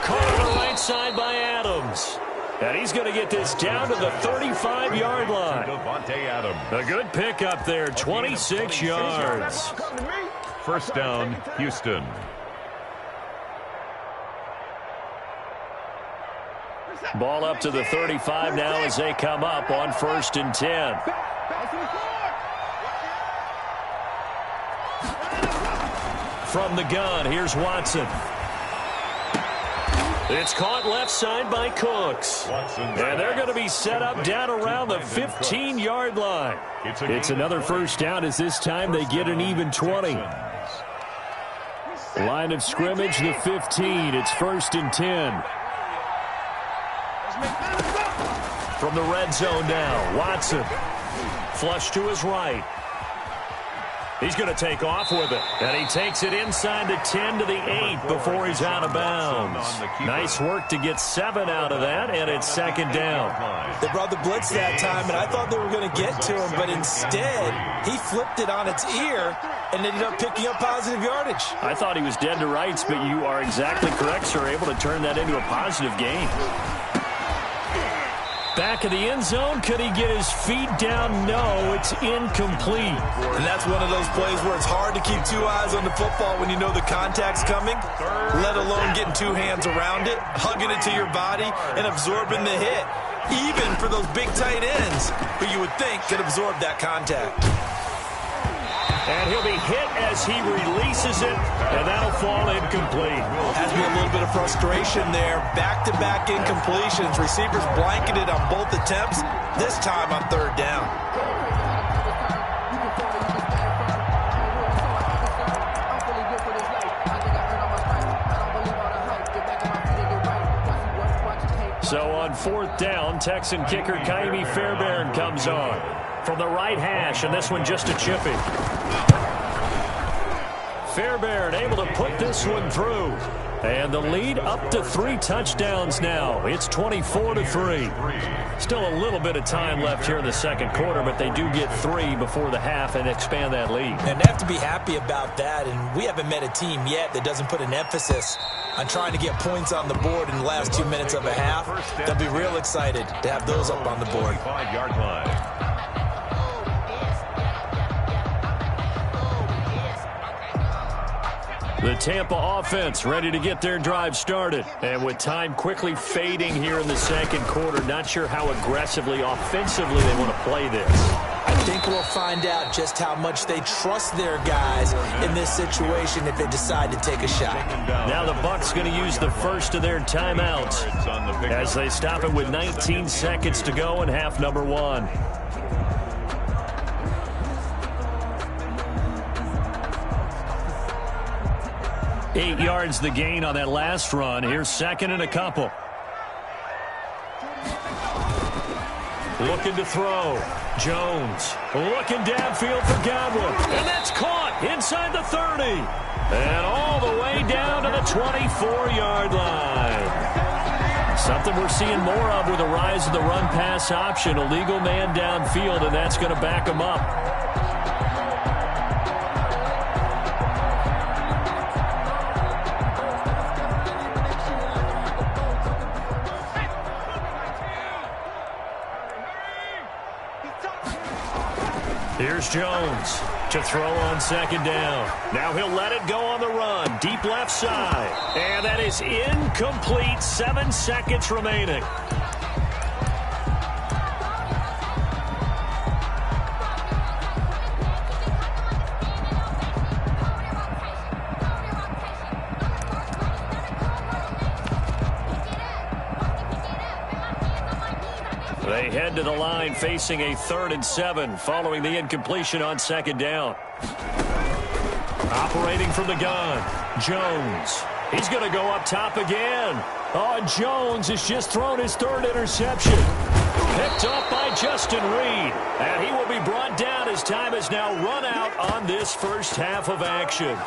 Caught on the right side by Adams. And he's going to get this down to the 35-yard line. A good pickup there, 26 yards. First down, Houston. Ball up to the 35 now as they come up on 1st and 10. From the gun, here's Watson. It's caught left side by Cooks. And they're going to be set up down around the 15-yard line. It's another first down as this time they get an even 20. Line of scrimmage, the 15. It's 1st and 10. From the red zone now, Watson. Flush to his right. He's going to take off with it. And he takes it inside the 10 to the 8 before he's out of bounds. Nice work to get 7 out of that, and it's second down. They brought the blitz that time, and I thought they were going to get to him, but instead, he flipped it on its ear and ended up picking up positive yardage. I thought he was dead to rights, but you are exactly correct, sir. Able to turn that into a positive gain. Back of the end zone. Could he get his feet down? No, it's incomplete. And that's one of those plays where it's hard to keep two eyes on the football when you know the contact's coming, let alone getting two hands around it, hugging it to your body, and absorbing the hit. Even for those big tight ends, who you would think could absorb that contact. And he'll be hit as he releases it, and that'll fall incomplete. Has to be a little bit of frustration there. Back-to-back incompletions. Receivers blanketed on both attempts, this time on third down. So on fourth down, Texan kicker Kaimi Fairbairn comes on from the right hash, and this one just a chippy. Fairbairn able to put this one through. And the lead up to 3 touchdowns now. It's 24-3. Still a little bit of time left here in the second quarter, but they do get 3 before the half and expand that lead. And they have to be happy about that, and we haven't met a team yet that doesn't put an emphasis on trying to get points on the board in the last 2 minutes of a half. They'll be real excited to have those up on the board. 5-yard line. The Tampa offense ready to get their drive started. And with time quickly fading here in the second quarter, not sure how aggressively, offensively they want to play this. I think we'll find out just how much they trust their guys in this situation if they decide to take a shot. Now the Bucs going to use the first of their timeouts as they stop it with 19 seconds to go in half number 1. Eight yards the gain on that last run. Here's second and a couple. Looking to throw. Jones looking downfield for Godwin. And that's caught inside the 30. And all the way down to the 24-yard line. Something we're seeing more of with the rise of the run-pass option. A legal man downfield, and that's going to back him up. Here's Jones to throw on second down. Now he'll let it go on the run. Deep left side. And that is incomplete. 7 seconds remaining. They head to the line facing a 3rd and 7 following the incompletion on 2nd down. Operating from the gun, Jones. He's going to go up top again. Oh, Jones has just thrown his 3rd interception. Picked up by Justin Reed. And he will be brought down as time has now run out on this first half of action.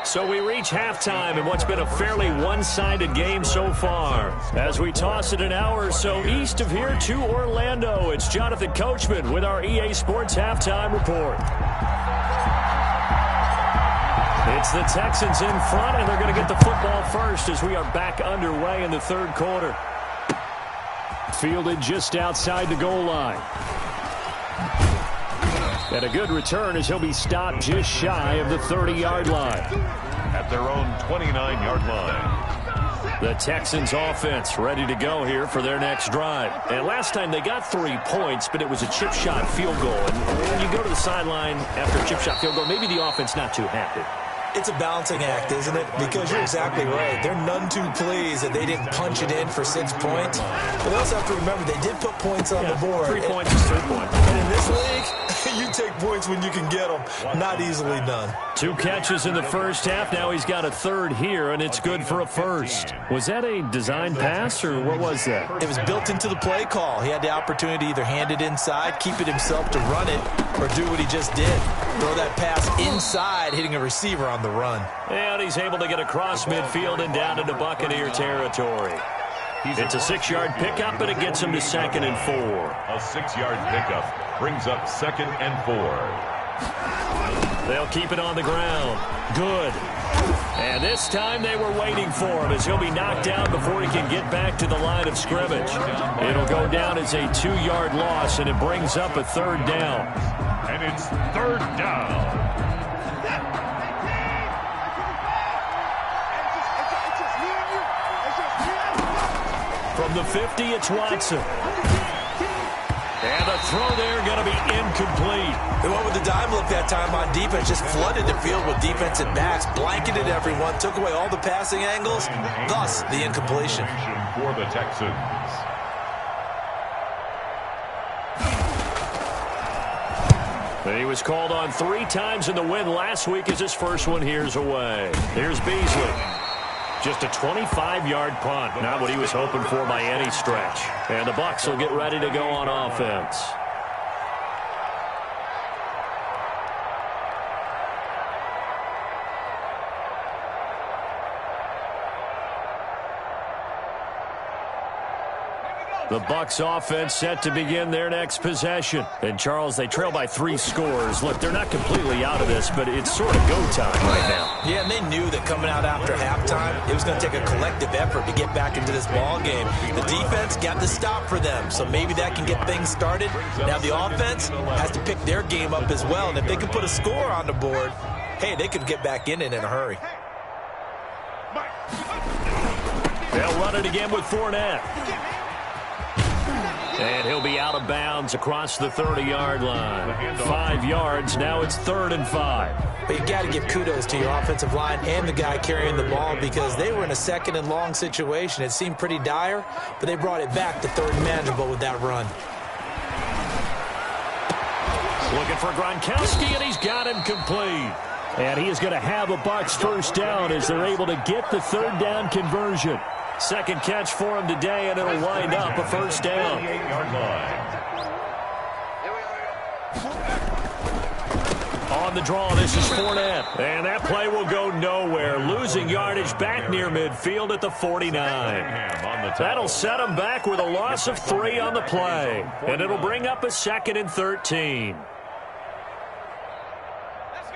So we reach halftime in what's been a fairly one-sided game so far. As we toss it an hour or so east of here to Orlando, it's Jonathan Coachman with our EA Sports Halftime Report. It's the Texans in front, and they're going to get the football first as we are back underway in the 3rd quarter. Fielded just outside the goal line. And a good return as he'll be stopped just shy of the 30-yard line. At their own 29-yard line. The Texans offense ready to go here for their next drive. And last time they got 3 points, but it was a chip shot field goal. And when you go to the sideline after a chip shot field goal, maybe the offense not too happy. It's a balancing act, isn't it? Because you're exactly right. They're none too pleased that they didn't punch it in for 6 points. But they also have to remember they did put points on the board. 3 points is 3 points. And in this league, you take points when you can get them. Not easily done. 2 catches in the first half. Now he's got a 3rd here, and it's good for a first. Was that a design pass, or what was that? It was built into the play call. He had the opportunity to either hand it inside, keep it himself to run it, or do what he just did. Throw that pass inside, hitting a receiver on the run. And he's able to get across midfield and down into Buccaneer territory. It's a 6-yard pickup, but it gets him to 2nd and 4. A 6-yard pickup brings up 2nd and 4. They'll keep it on the ground. Good. And this time they were waiting for him as he'll be knocked down before he can get back to the line of scrimmage. It'll go down as a 2-yard loss, and it brings up a 3rd down. And it's 3rd down. From the 50, it's Watson. And the throw there going to be incomplete. They went with the dime look that time on defense, just flooded the field with defensive backs, blanketed everyone, took away all the passing angles, thus the incompletion. For the Texans. He was called on 3 times in the win last week as his first one here's away. Here's Beasley. Just a 25-yard punt. Not what he was hoping for by any stretch. And the Bucs will get ready to go on offense. The Bucs offense set to begin their next possession. And, Charles, they trail by 3 scores. Look, they're not completely out of this, but it's sort of go time right now. Yeah, and they knew that coming out after halftime, it was going to take a collective effort to get back into this ball game. The defense got the stop for them, so maybe that can get things started. Now the offense has to pick their game up as well, and if they can put a score on the board, hey, they could get back in it in a hurry. They'll run it again with Fournette. And he'll be out of bounds across the 30-yard line. 5 yards, now it's 3rd and 5. But you got to give kudos to your offensive line and the guy carrying the ball because they were in a 2nd and long situation. It seemed pretty dire, but they brought it back to 3rd and manageable with that run. Looking for Gronkowski, and he's got him complete. And he is going to have a Bucs first down as they're able to get the 3rd down conversion. 2nd catch for him today, and it'll wind up a first down. On the draw, this is Fournette. And that play will go nowhere. Losing yardage back near midfield at the 49. That'll set him back with a loss of 3 on the play. And it'll bring up a 2nd and 13.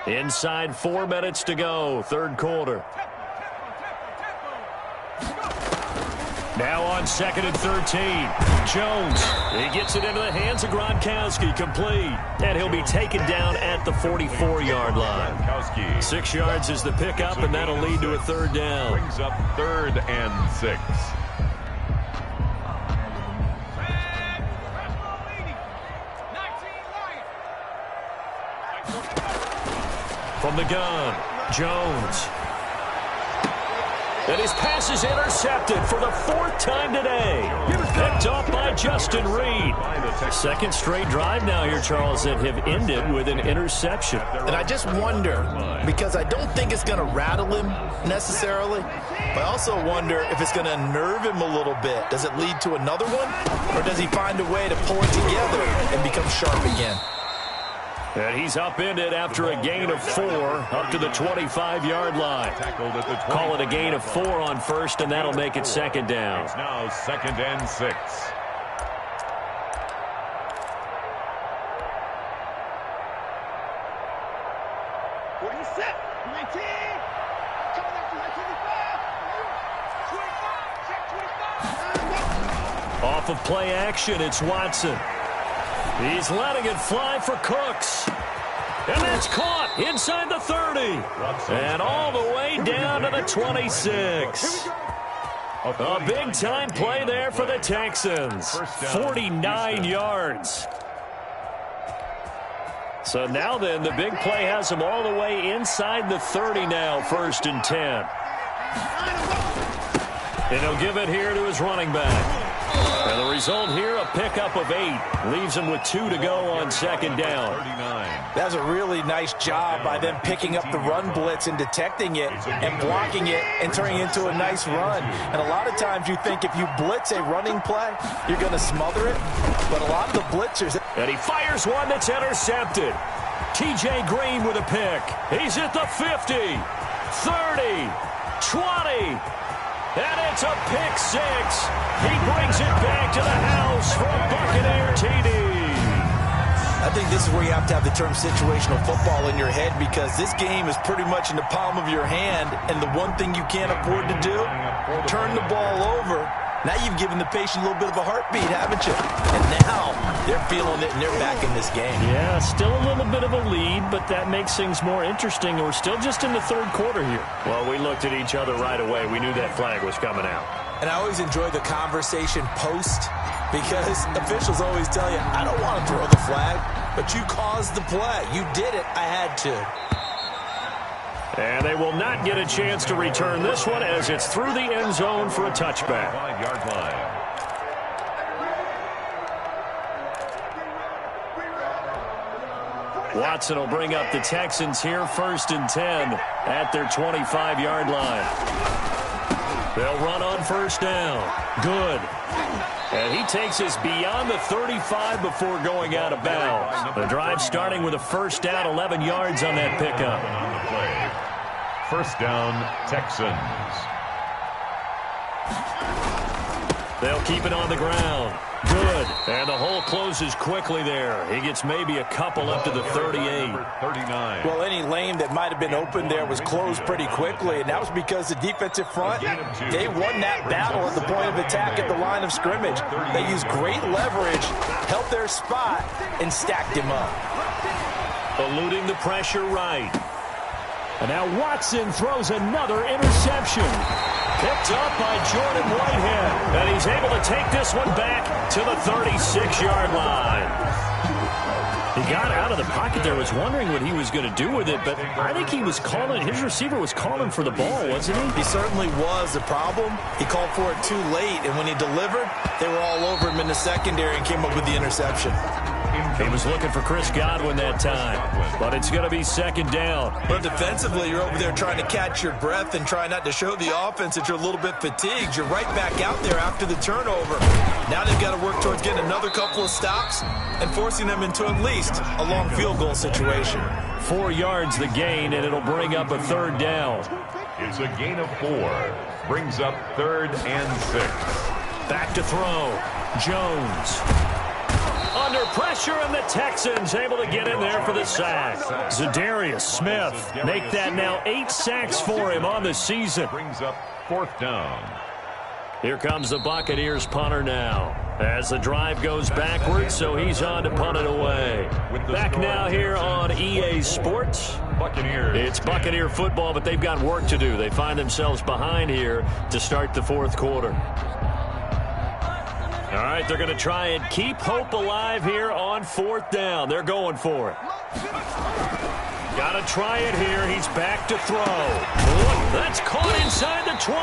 Inside 4 minutes to go, 3rd quarter. Now on 2nd and 13. Jones, he gets it into the hands of Gronkowski, complete. And he'll be taken down at the 44-yard line. 6 yards is the pickup, and that'll lead to a 3rd down. Brings up 3rd and 6. From the gun, Jones. And his pass is intercepted for the 4th time today. Picked off by Justin Reed. Second straight drive now here, Charles, that have ended with an interception. And I just wonder, because I don't think it's going to rattle him necessarily, but I also wonder if it's going to unnerve him a little bit. Does it lead to another one? Or does he find a way to pull it together and become sharp again? And he's upended after a gain of 4 up to the 25-yard line. Call it a gain of 4 on first, and that'll make it second down. It's now 2nd and 6. Off of play action, it's Watson. He's letting it fly for Cooks. And that's caught inside the 30. And all the way down to the 26. A big-time play there for the Texans. 49 yards. So now then, the big play has them all the way inside the 30 now, 1st and 10. And he'll give it here to his running back. And the result here, a pickup of 8. Leaves him with 2 to go on 2nd down. That's a really nice job by them picking up the run blitz and detecting it and blocking it and turning it into a nice run. And a lot of times you think if you blitz a running play, you're going to smother it. But a lot of the blitzers... And he fires one that's intercepted. T.J. Green with a pick. He's at the 50, 30, 20... And it's a pick 6. He brings it back to the house for a Buccaneer TD. I think this is where you have to have the term situational football in your head, because this game is pretty much in the palm of your hand, and the one thing you can't afford to do, turn the ball over. Now you've given the patient a little bit of a heartbeat, haven't you? And now they're feeling it, and they're back in this game. Yeah, still a little bit of a lead, but that makes things more interesting. We're still just in the 3rd quarter here. Well, we looked at each other right away. We knew that flag was coming out. And I always enjoy the conversation post, because officials always tell you, I don't want to throw the flag, but you caused the play. You did it. I had to. And they will not get a chance to return this one as it's through the end zone for a touchback. 5-yard line. Watson will bring up the Texans here, 1st and 10 at their 25-yard line. They'll run on 1st down. Good. And he takes us beyond the 35 before going out of bounds. The drive starting with a 1st down, 11 yards on that pickup. 1st down, Texans. They'll keep it on the ground. Good. And the hole closes quickly there. He gets maybe a couple up to the 38. 39. Well, any lane that might have been open there was closed pretty quickly, and that was because the defensive front, they won that battle at the point of attack at the line of scrimmage. They used great leverage, held their spot, and stacked him up. Eluding the pressure right. And now Watson throws another interception. Picked up by Jordan Whitehead. And he's able to take this one back to the 36-yard line. He got out of the pocket there, was wondering what he was going to do with it, but I think he was calling, his receiver was calling for the ball, wasn't he? He certainly was. The problem, he called for it too late, and when he delivered, they were all over him in the secondary and came up with the interception. He was looking for Chris Godwin that time, but it's going to be 2nd down. But defensively, you're over there trying to catch your breath and try not to show the offense that you're a little bit fatigued. You're right back out there after the turnover. Now they've got to work towards getting another couple of stops and forcing them into at least a long field goal situation. 4 yards the gain, and it'll bring up a 3rd down. It's a gain of 4. Brings up 3rd and 6. Back to throw. Jones. Under pressure, and the Texans able to get in there for the sack. Zadarius Smith make that now 8 sacks for him on the season. Brings up 4th down. Here comes the Buccaneers punter now as the drive goes backwards, so he's on to punt it away. Back now here on EA Sports. Buccaneers. It's Buccaneer football, but they've got work to do. They find themselves behind here to start the 4th quarter. All right, they're going to try and keep hope alive here on 4th down. They're going for it. Got to try it here. He's back to throw. Look, that's caught inside the 20.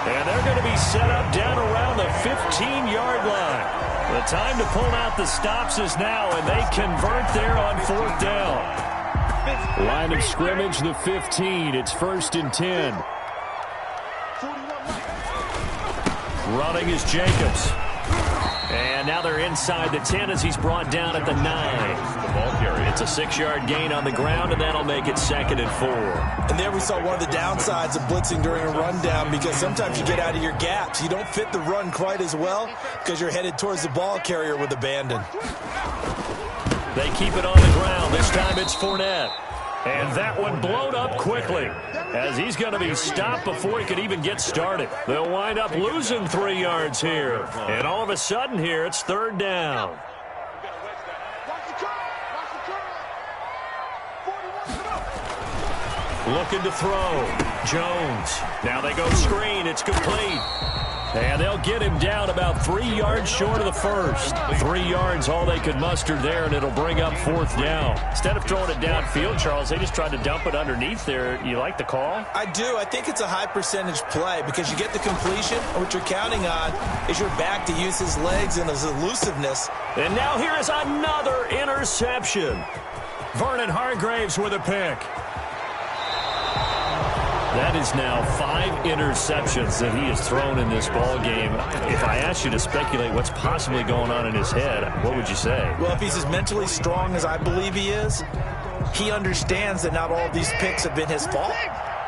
And they're going to be set up down around the 15-yard line. The time to pull out the stops is now, and they convert there on 4th down. Line of scrimmage, the 15. It's 1st and 10. Running is Jacobs. And now they're inside the 10 as he's brought down at the 9. It's a 6-yard gain on the ground, and that'll make it 2nd and 4. And there we saw one of the downsides of blitzing during a rundown, because sometimes you get out of your gaps. You don't fit the run quite as well because you're headed towards the ball carrier with abandon. They keep it on the ground. This time it's Fournette. And that one blown up quickly as he's going to be stopped before he could even get started. They'll wind up losing 3 yards here. And all of a sudden here, it's 3rd down. Looking to throw. Jones. Now they go screen. It's complete. And they'll get him down about 3 yards short of the first. 3 yards all they could muster there, and it'll bring up 4th down. Instead of throwing it downfield, Charles, they just tried to dump it underneath there. You like the call? I do. I think it's a high percentage play because you get the completion, and what you're counting on is your back to use his legs and his elusiveness. And now here is another interception. Vernon Hargraves with a pick. That is now 5 interceptions that he has thrown in this ball game. If I asked you to speculate what's possibly going on in his head, what would you say? Well, if he's as mentally strong as I believe he is, he understands that not all of these picks have been his fault.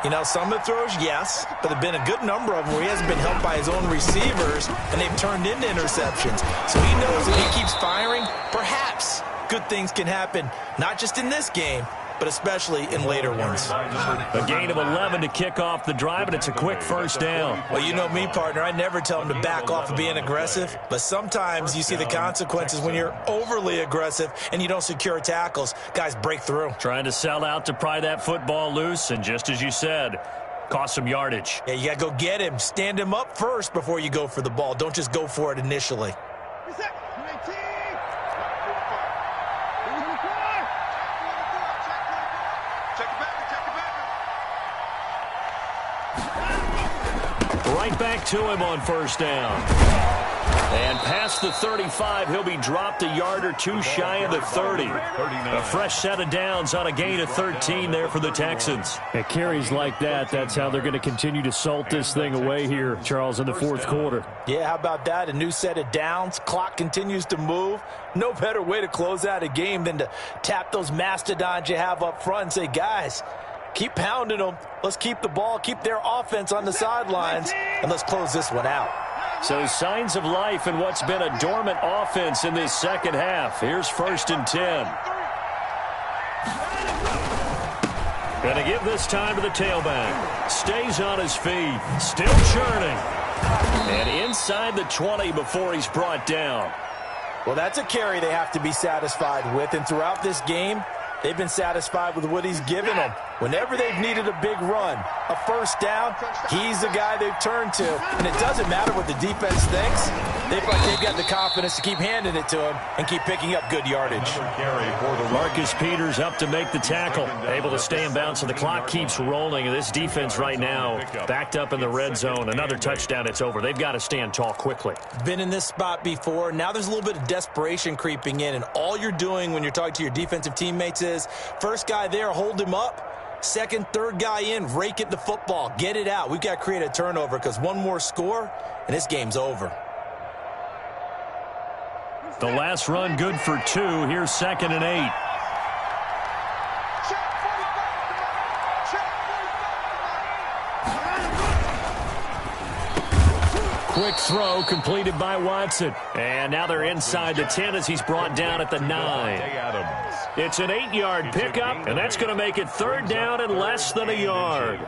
You know, some of the throws, yes, but there have been a good number of them where he hasn't been helped by his own receivers, and they've turned into interceptions. So he knows if he keeps firing, perhaps good things can happen, not just in this game, but especially in later ones. A gain of 11 to kick off the drive, and it's a quick 1st down. Well, you know me, partner. I never tell them to back off of being aggressive, but sometimes you see the consequences when you're overly aggressive and you don't secure tackles. Guys break through. Trying to sell out to pry that football loose, and just as you said, cost some yardage. Yeah, you got to go get him. Stand him up first before you go for the ball. Don't just go for it initially. Right back to him on 1st down. And past the 35, he'll be dropped a yard or two shy of the 30. A fresh set of downs on a gain of 13 there for the Texans. At carries like that, that's how they're going to continue to salt this thing away here, Charles, in the 4th quarter. Yeah, how about that? A new set of downs. Clock continues to move. No better way to close out a game than to tap those mastodons you have up front and say, guys, keep pounding them. Let's keep the ball, keep their offense on the sidelines, and let's close this one out. So signs of life in what's been a dormant offense in this 2nd half. Here's 1st and 10. Going to give this time to the tailback. Stays on his feet. Still churning. And inside the 20 before he's brought down. Well, that's a carry they have to be satisfied with, and throughout this game, they've been satisfied with what he's given them. Whenever they've needed a big run, a 1st down, he's the guy they've turned to. And it doesn't matter what the defense thinks. They've got the confidence to keep handing it to him and keep picking up good yardage. Marcus Peters up to make the tackle. Able to stay in bounds, so the clock keeps rolling. And this defense right now backed up in the red zone. Another touchdown, it's over. They've got to stand tall quickly. Been in this spot before. Now there's a little bit of desperation creeping in. And all you're doing when you're talking to your defensive teammates is, first guy there, hold him up. Second, third guy in, rake at the football. Get it out. We've got to create a turnover because one more score, and this game's over. The last run good for 2. Here's 2nd and 8. Quick throw completed by Watson. And now they're inside the 10 as he's brought down at the 9. It's an 8-yard pickup, and that's going to make it 3rd down and less than a yard.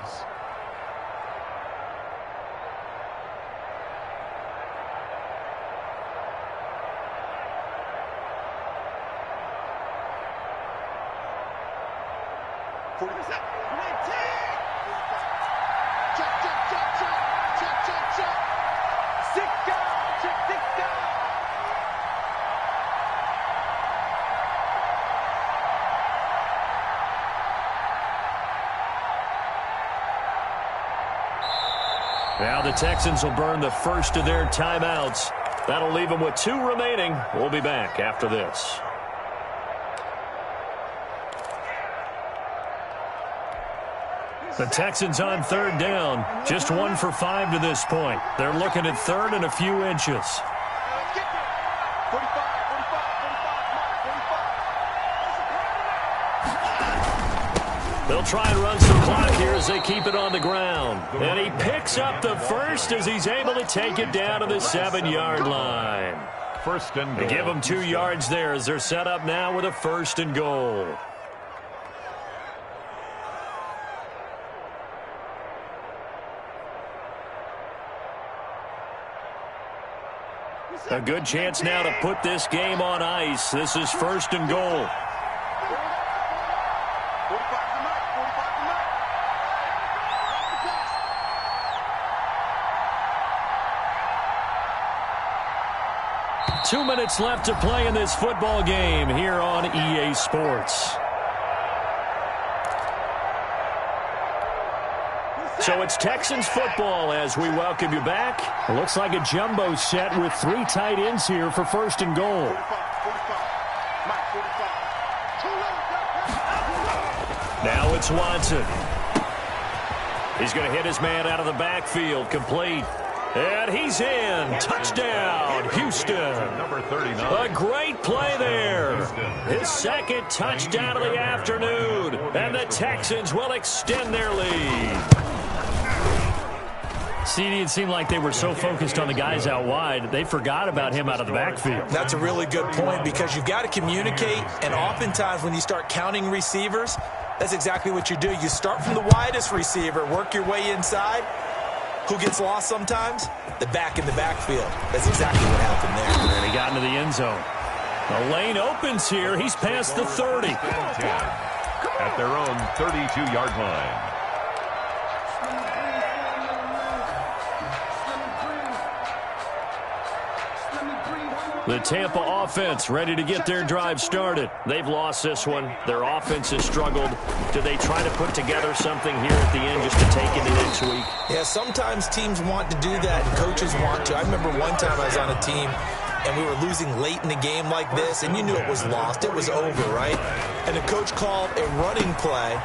Now the Texans will burn the first of their timeouts. That'll leave them with 2 remaining. We'll be back after this. The Texans on 3rd down. Just 1 for 5 to this point. They're looking at 3rd and a few inches. They'll try and run some clock here as they keep it on the ground. And he picks up the first as he's able to take it down to the 7-yard line. First and goal. They give them 2 yards there as they're set up now with a 1st and goal. A good chance now to put this game on ice. This is 1st and goal. Two minutes left to play in this football game here on EA Sports. So it's Texans football as we welcome you back. It looks like a jumbo set with 3 tight ends here for 1st and goal. Now it's Watson. He's going to hit his man out of the backfield, complete. And he's in. Touchdown, Houston. Number 39. A great play there. His 2nd touchdown of the afternoon. And the Texans will extend their lead. CD, it seemed like they were so focused on the guys out wide, they forgot about him out of the backfield. That's a really good point because you've got to communicate, and oftentimes when you start counting receivers, that's exactly what you do. You start from the widest receiver, work your way inside. Who gets lost sometimes? The back in the backfield. That's exactly what happened there. And he got into the end zone. The lane opens here. He's past the 30. At their own 32-yard line. The Tampa offense ready to get their drive started. They've lost this one. Their offense has struggled. Do they try to put together something here at the end just to take into next week? Yeah, sometimes teams want to do that and coaches want to. I remember one time I was on a team and we were losing late in the game like this, and you knew it was lost. It was over, right? And the coach called a running play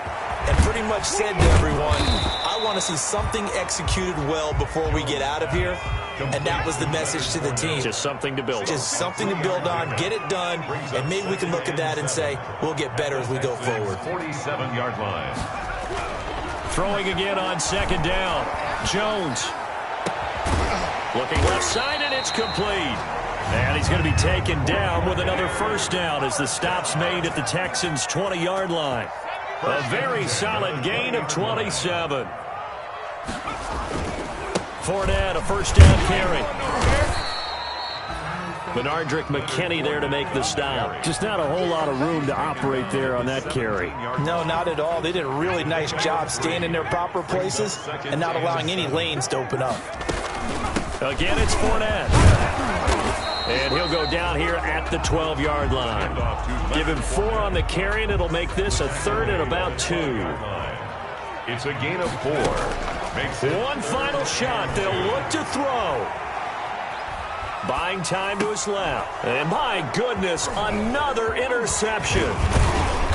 and pretty much said to everyone, I want to see something executed well before we get out of here. And that was the message to the team. Just something to build on. Just something to build on, get it done, and maybe we can look at that and say, we'll get better as we go forward. 47-yard line. Throwing again on 2nd down. Jones. Looking left side, and it's complete. And he's going to be taken down with another 1st down as the stop's made at the Texans' 20-yard line. A very solid gain of 27. Fournette, a 1st down carry. Benardrick McKinney there to make the stop. Just not a whole lot of room to operate there on that carry. No, not at all. They did a really nice job staying in their proper places and not allowing any lanes to open up. Again, it's Fournette. And he'll go down here at the 12-yard line. Give him 4 on the carry, and it'll make this a 3rd and about 2. It's a gain of 4. One final shot. They'll look to throw. Buying time to his left. And my goodness, another interception.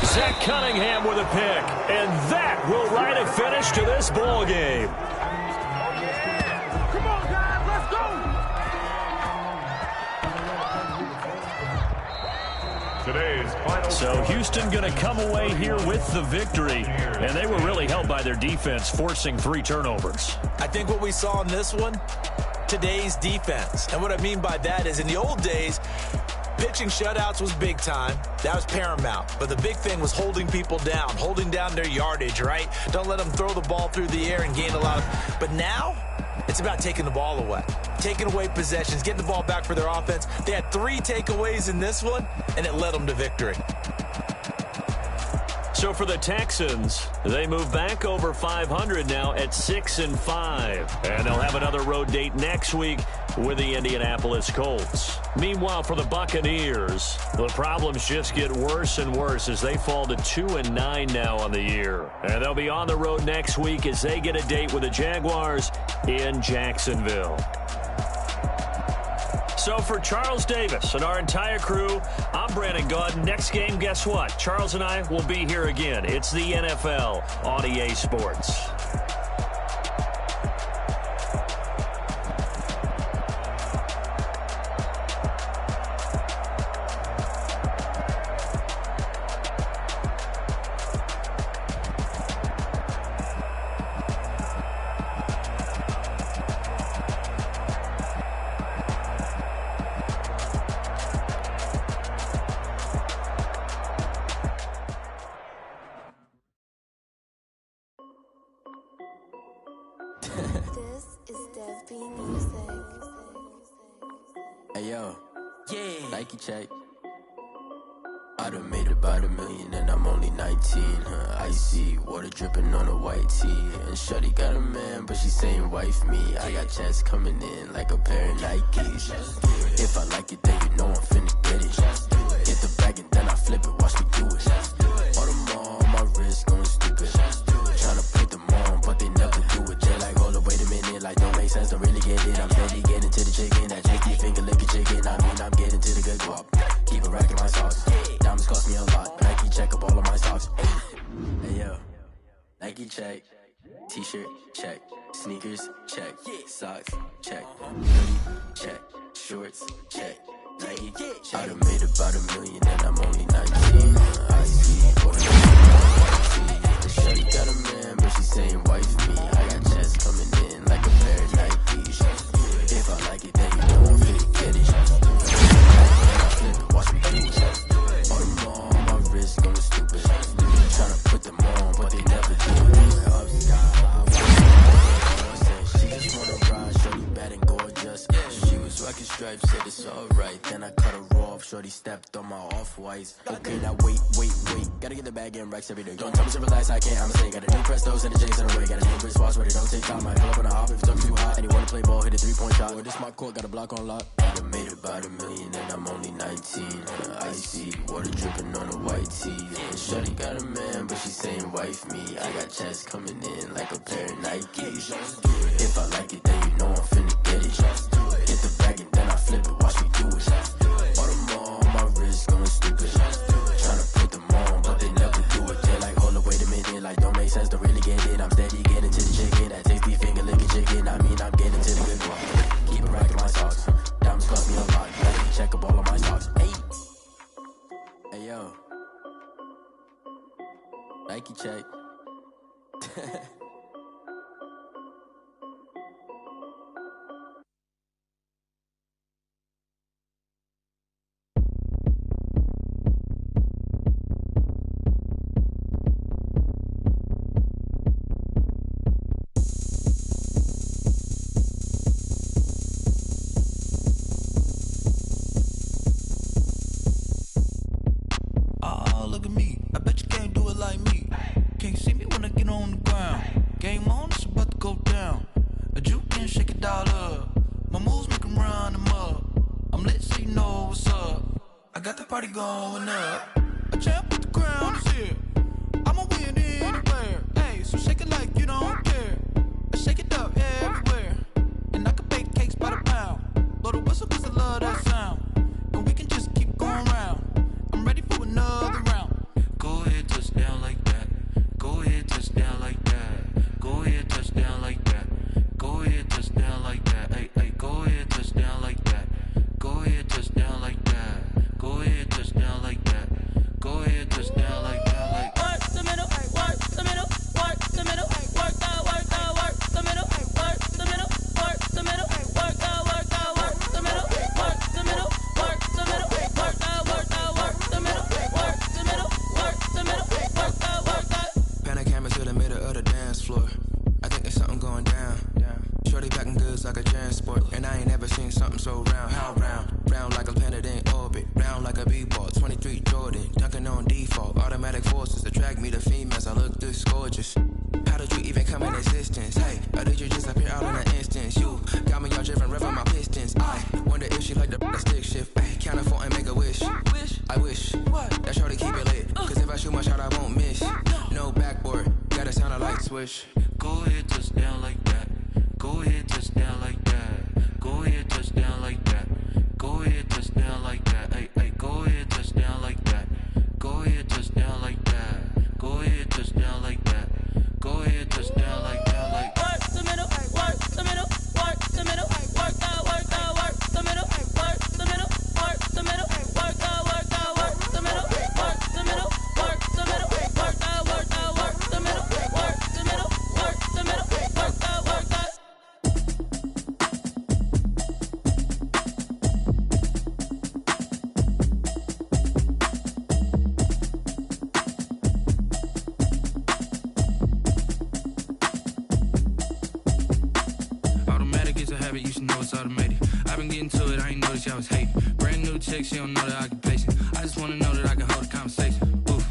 Zach Cunningham with a pick. And that will write a finish to this ball game. Come on, guys, let's go. Today's final. So Houston going to come away here with the victory. And they were really helped by their defense, forcing 3 turnovers. I think what we saw in this one, today's defense. And what I mean by that is in the old days, pitching shutouts was big time. That was paramount. But the big thing was holding people down, holding down their yardage, right? Don't let them throw the ball through the air and gain a lot of... But now, it's about taking the ball away. Taking away possessions, getting the ball back for their offense. They had 3 takeaways in this one, and it led them to victory. So for the Texans, they move back over 500 now at 6-5. And they'll have another road date next week with the Indianapolis Colts. Meanwhile, for the Buccaneers, the problems just get worse and worse as they fall to 2-9 now on the year. And they'll be on the road next week as they get a date with the Jaguars in Jacksonville. So for Charles Davis and our entire crew, I'm Brandon Gaudin. Next game, guess what? Charles and I will be here again. It's the NFL on EA Sports. Hey yo, yeah, Nike check. I done made about $1 million and I'm only 19. Icy water dripping on a white tee. And shorty got a man, but she saying wife me. I got checks coming in like a pair of Nikes. If I like it, then you know I'm finna get it. Get the bag and then I flip it, watch me do it. All them on my wrist going stupid. Tryna put them on, but they never do it. They're like, hold up, wait a minute, like don't make sense, don't really get it. I'm steady getting to the chicken, that chicky finger licking chicken. I mean, I'm getting to the good guap. Keep it racking my sauce. Diamonds cost me a lot. Nike check up all of my socks. Hey yo, Nike check. T-shirt check. Sneakers check. Socks check. Hoodie check. Shorts check. Nike check. I done made about $1 million and I'm only 19. I see what the shorty got a man, but she saying wife me. I got checks coming in like a pair of Nikes. If I like it, then you know I'm finna get it. Watch me do it. All them on my wrist going stupid. Tryna put them on, but they never do it. She just wanna ride, shorty bad and gorgeous. She was rocking stripes, said it's alright. Then I cut her off, shorty stepped on my off-whites. Okay, now wait. Gotta get the bag in racks every day. Don't tell me to relax, I can't, I'ma say. Got a new Prestos and the J's in the way. Got a new wristwatch, but it don't take time. I pull up on a hop if it's up too hot. And you wanna play ball, hit a 3-point shot. Or this my court, got a block on lock. I done made about $1 million and I'm only 19. Icy water dripping on a white tee. And shorty got a man, but she saying wife me. I got checks coming in like a pair of Nikes. If I like it, then you know I'm finna get it. Get the bag and then I flip it, watch me do it. All them on my wrist going stupid. Tryna put them on, but they never do it. They're like, hold up, wait a minute, like don't make sense, don't really get it. I'm steady getting to the chicken, that tasty finger licking chicken. I mean, I'm getting to the good one. Keep it racking my socks. Diamonds cost me a lot. Check up all of my stocks. Hey yo, Nike check. Look at me, I bet you can't do it like me. Can't see me when I get on the ground. Game on, it's about to go down. A juke and shake it all up. My moves make them run them up. I'm lit so you know what's up. I got the party going up. A champ with the crown is here. I'ma win anywhere. Hey, so shake it like you don't care. I shake it up everywhere. And I can bake cakes by the pound. Blow the whistle cause I love that sound. And we can just keep going round. I'm ready for another round. Go ahead, touchdown like that. Go ahead, touchdown like that. Go ahead, touchdown like that. Go ahead, touchdown like that. Hey, go ahead, touchdown like that. Go ahead, touchdown like that. Go ahead, touchdown like that. Go ahead, touchdown like that. Like work the middle, work the middle, work the middle, work that, work the middle, work the middle, work the middle, work that, work the middle, work the middle, work the middle, work that, work the middle, work the middle, work the middle, work that. Pan a camera to the middle of the dance floor. I think there's something going down. Shorty packing goods like a transport, and I ain't never seen something so round. How round? Round like a planet in orbit, round like a b-ball. 23 Jordan, dunking on default. Automatic forces attract me to females. I look this gorgeous. How did you even come in existence? Hey, or did you just appear out in an instance? You got me all driven, revving my pistons. I wonder if she like the stick shift. Ay, count a 4 and make a wish. I wish that shorty keep it lit. Cause if I shoot my shot, I won't miss. No backboard, gotta sound a light switch. Go ahead, touch down like that. Go ahead, touch down like that. Go ahead, touch down like that. Go ahead, touch down like that. Ay, ay, go ahead, touch down like that. Go ahead, touch down like that. Go ahead, touch down like that. Go ahead, touch down like that. Like work the middle, work the middle, work the middle, work that, work the middle, work the middle, work the middle, work that, work the middle, work the middle, work the middle, work that, work the middle, work the middle, work the middle, work that, work that. You should know it's automated. I've been getting to it, I ain't noticed y'all was hating. Brand new chick, she don't know the occupation. I just wanna know that I can hold a conversation. Oof,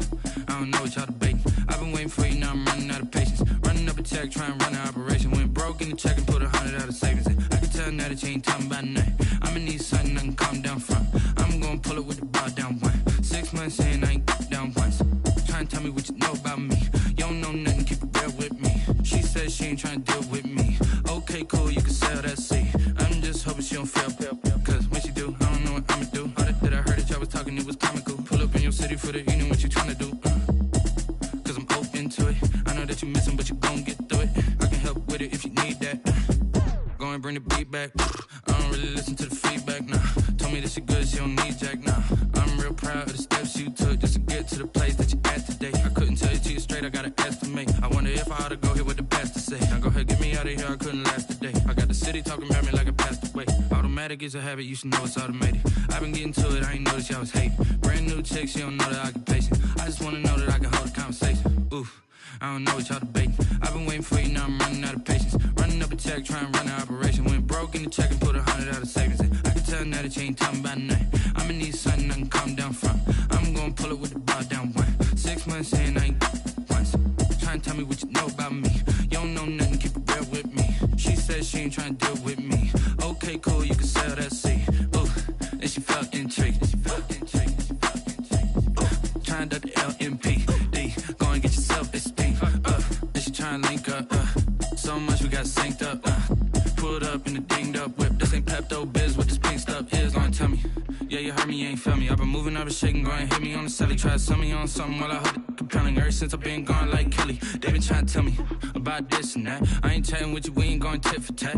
I don't know what y'all debating. I've been waiting for you, now I'm running out of patience. Running up a check, trying to run an operation. Went broke in the check and put 100 out of savings in. I can tell now that you ain't talking about nothing. I'ma need something I can calm down from. I'm gonna pull it with the bar down one. 6 months in, I ain't down once. Trying to tell me what you know about me. You don't know nothing, keep it real with me. She said she ain't trying to deal with me. Okay, cool, you can sell that seat. I'm just hoping she don't fail. Cause when she do, I don't know what I'ma do. All that I heard that y'all was talking, it was comical. Pull up in your city for the evening, what you tryna do? Cause I'm open to it. I know that you missing, but you gon' get through it. I can help with it if you need that. Go and bring the beat back. I don't really listen to the feedback, nah. Told me that she good, she don't need jack, nah. I'm real proud of the steps you took just to get to the place that you at today. I couldn't tell you to you straight, I gotta estimate. I wonder if I ought to go here with the pastor say. Now go ahead, get me out of here, I couldn't last a day. I got the city talking about me like I passed away. Automatic is a habit, you should know it's automated. I've been getting to it, I ain't noticed y'all was hating. Brand new chick, she don't know the occupation. I just wanna know that I can hold a conversation. Oof, I don't know what y'all debating. I've been waiting for you, now I'm running out of patience. Running up a check, trying to run an operation. Went broke in the check and put 100 out of savings in. I can tell now that you ain't talking about nothing. I'ma need something I can calm down from. I'm gonna pull it with the bar down one. 6 months in, I ain't once. Trying to tell me what you know about me. You don't know nothing, keep it real with me. She said she ain't trying to deal with me. Okay, cool, you can sell that seat. Ooh, and she felt intrigued. Trying to the LMPD. Go and get yourself esteem. And she trying to link up. So much we got synced up. Pulled up in the dinged up whip. This ain't Pepto Biz, what this pink stuff is. Gonna tell me. Yeah, you heard me, you ain't feel me. I've been moving up and shaking, go and hit me on the celly. Try to sell me on something while I hold it compelling. Ever since I've been gone like Kelly, they been trying to tell me about this and that. I ain't chatting with you, we ain't going tit for tat.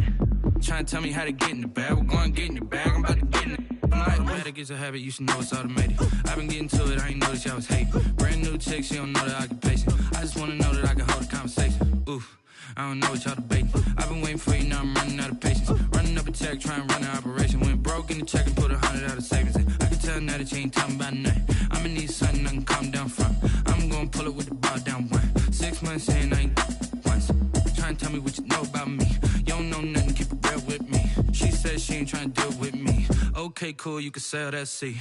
Trying to tell me how to get in the bag. We're going to get in your bag, I'm about to get in it. I'm like, automatic is a habit, you should know it's automated. I've been getting to it, I ain't noticed y'all was hating. Brand new chick, she don't know the occupation. I just wanna know that I can hold a conversation. Oof, I don't know what y'all debating. I've been waiting for you, now I'm running out of patience. Running up a check, trying to run an operation. Went broke in the check and put 100 out of savings in. I can tell now that you ain't talking about nothing. I'ma need something I can calm down from. I'm gonna pull it with the bar down one. 6 months in, I ain't once. Trying to tell me what you know about me. You don't know nothing, keep it real with me. She said she ain't trying to deal with me. Okay, cool, you can sell that seat.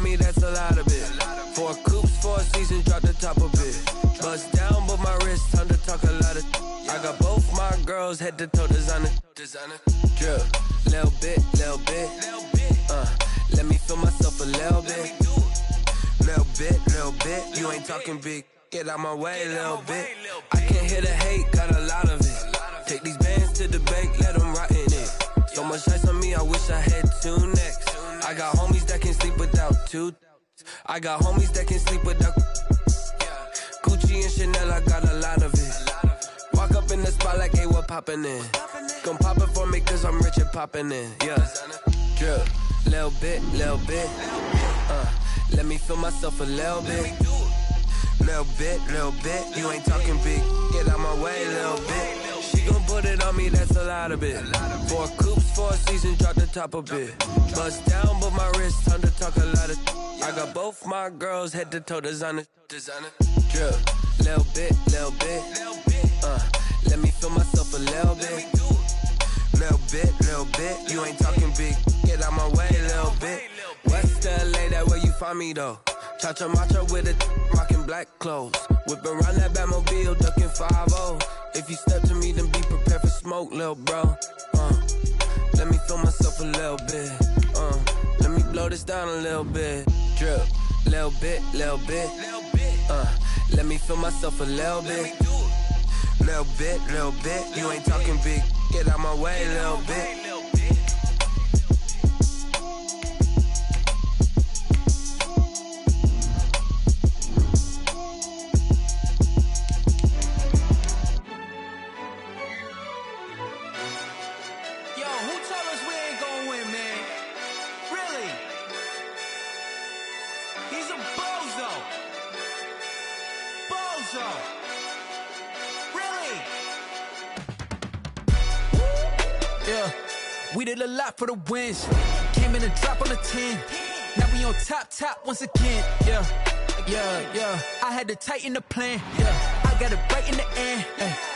That's a lot of it. 4 coops, 4 seasons, drop the top of it. Bust down, but my wrist, time to talk a lot of. I got both my girls head to toe designer. Drip, little bit. Let me feel myself a little bit. Little bit. You ain't talking big. Get out my way, little bit. I can't hear the hate, got a lot of it. Take these bands to the bank, let them rot in it. So much ice on me, I wish I had 2 necks. I got homies that can sleep without 2. I got homies that can sleep without Gucci and Chanel, I got a lot of it. Walk up in the spot like, hey, what poppin' in? Gon' pop it for me cause I'm rich and poppin' in. Yeah, drip, little bit. Let me feel myself a little bit. Little bit. You ain't talking big, get out my way, little bit. She gon' put it on me, that's a lot of it. 4 coops, 4 seasons, drop the top a bit. Bust down, but my wrist, time to talk a lot of. I got both my girls head to toe designer. Drip, little bit. Let me feel myself a little bit. Little bit. You ain't talking big. Get out my way, little bit. West LA, that where you find me though. Cha-cha matcha with a rockin' black clothes. Whip around that Batmobile, ducking 5-0. If you step to me, then be prepared for smoke, little bro. Let me feel myself a little bit. Let me blow this down a little bit. Drip, little bit. Let me feel myself a little bit. Little bit. You ain't talking big. Get out my way, little bit. We did a lot for the wins. Came in a drop on the 10. Now we on top once again. Yeah. I had to tighten the plan. Yeah. I got it right in the end.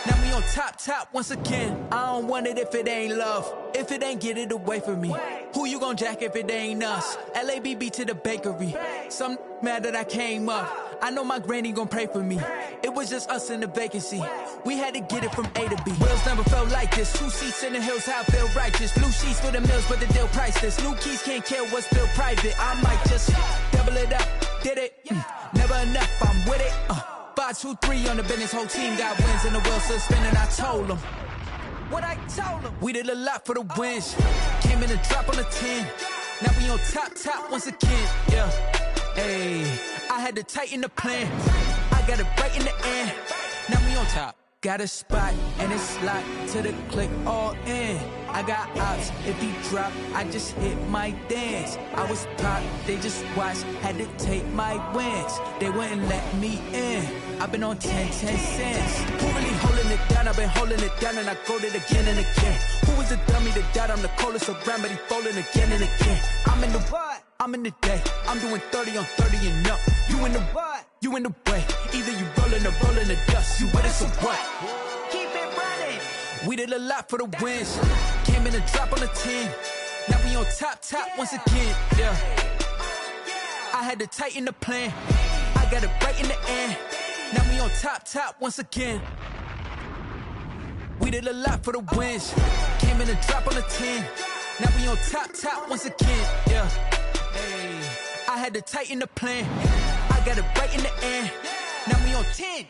Now we on top once again. I don't want it if it ain't love. If it ain't, get it away from me. Who you gon' jack if it ain't us? LABB to the bakery. Some mad that I came up. I know my granny gon' pray for me. It was just us in the vacancy. We had to get it from A to B. Wheels never felt like this. 2 seats in the hills, how I feel righteous. Blue sheets for the mills, but the deal priceless. New keys can't kill what's still private. I might just double it up. Did it? Never enough, I'm with it. 5, 2, 3 on the business. Whole team got wins and the wheels still spinning. I told them what I told them. We did a lot for the wins. Came in a drop on the 10. Now we on top once again. Yeah. Hey, I had to tighten the plan. I got it right in the end. Now we on top. Got a spot and it's locked to the click all in. I got ops, if he drop, I just hit my dance. I was top, they just watched, had to take my wins. They wouldn't let me in. I've been on 10 cents. Who really holding it down? I've been holding it down and I go it again and again. Who was the dummy to doubt? I'm the coldest around, but he folding again and again. I'm in the what? I'm in the day. I'm doing 30 on 30 and up. You in the what? You in the way. Either you rolling or rolling the dust. You with us or what? Keep it running. We did a lot for the wins. Came in a drop on the 10. Now we on top once again. Yeah. I had to tighten the plan. I got it right in the end. Now we on top once again. We did a lot for the wins. Came in a drop on the 10. Now we on top once again. Yeah. Hey, I had to tighten the plan. I got it right in the end. Now we on 10.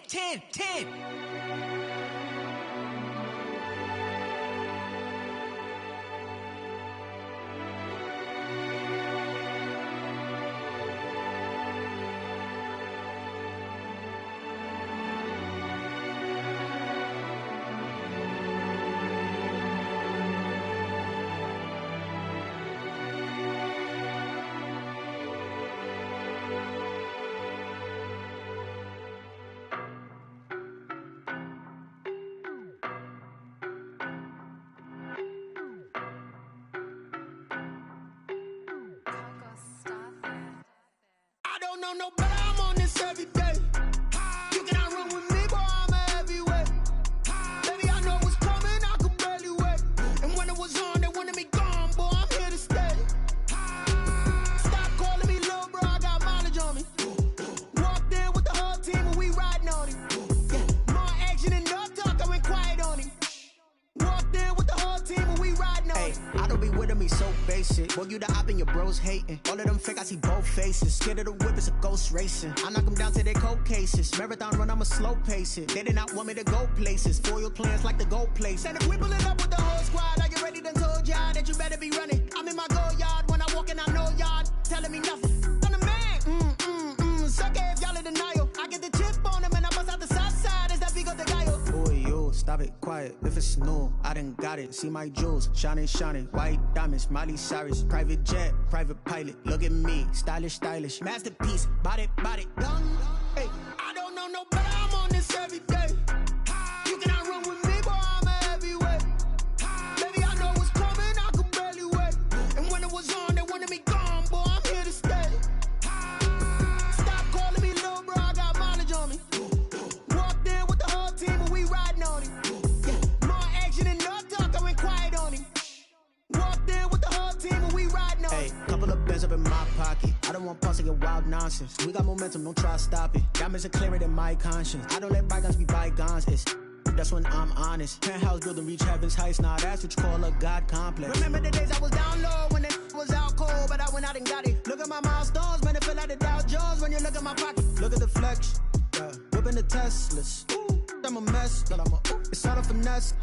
No, but I'm on this every day. You cannot run with me, boy, I'm a heavyweight. Baby, I know what's coming, I could barely wait. And when it was on, they wanted me gone, boy, I'm here to stay. Stop calling me little bro, I got mileage on me. Walked in with the whole team and we riding on him. Yeah, more action and no talk, I went quiet on him. Walked in with the whole team and we riding on him. I don't be with him, he's so basic. Boy, you the op and your bros hating. All of them fake, I see both faces. Scared of the whip, it's a ghost racing. I knock them down to their cold cases. Marathon run, I'ma slow pace it. They did not want me to go places. Foil plans like the go place. And if we pulling up with the whole squad, I get ready to told y'all that you better be running. I'm in my go yard when I walk in, I know y'all telling me nothing. I'm the man. Suck it if y'all in denial. I get the chip on them and I bust out the south side. Is that Vigo de Gallo? Boy, yo, stop it, quiet. If it's new, I done got it. See my jewels, shining. White diamonds, Miley Cyrus. Private jet, private pilot. Look at me, stylish. Masterpiece, body, done. Hey, I don't know no better, I'm on this every day. You cannot run with me, boy, I'm a up in my pocket. I don't want pause to get wild nonsense. We got momentum, don't try to stop it. Diamonds are clearer than my conscience. I don't let bygones be bygones. That's when I'm honest. Penthouse building, reach heaven's heights. Nah, that's what you call a God complex. Remember the days I was down low when it was out cold, but I went out and got it. Look at my milestones, man, it feel like the Dow Jones when you look at my pocket. Look at the flex, whipping the Teslas. I'm a mess, but it's all a finesse.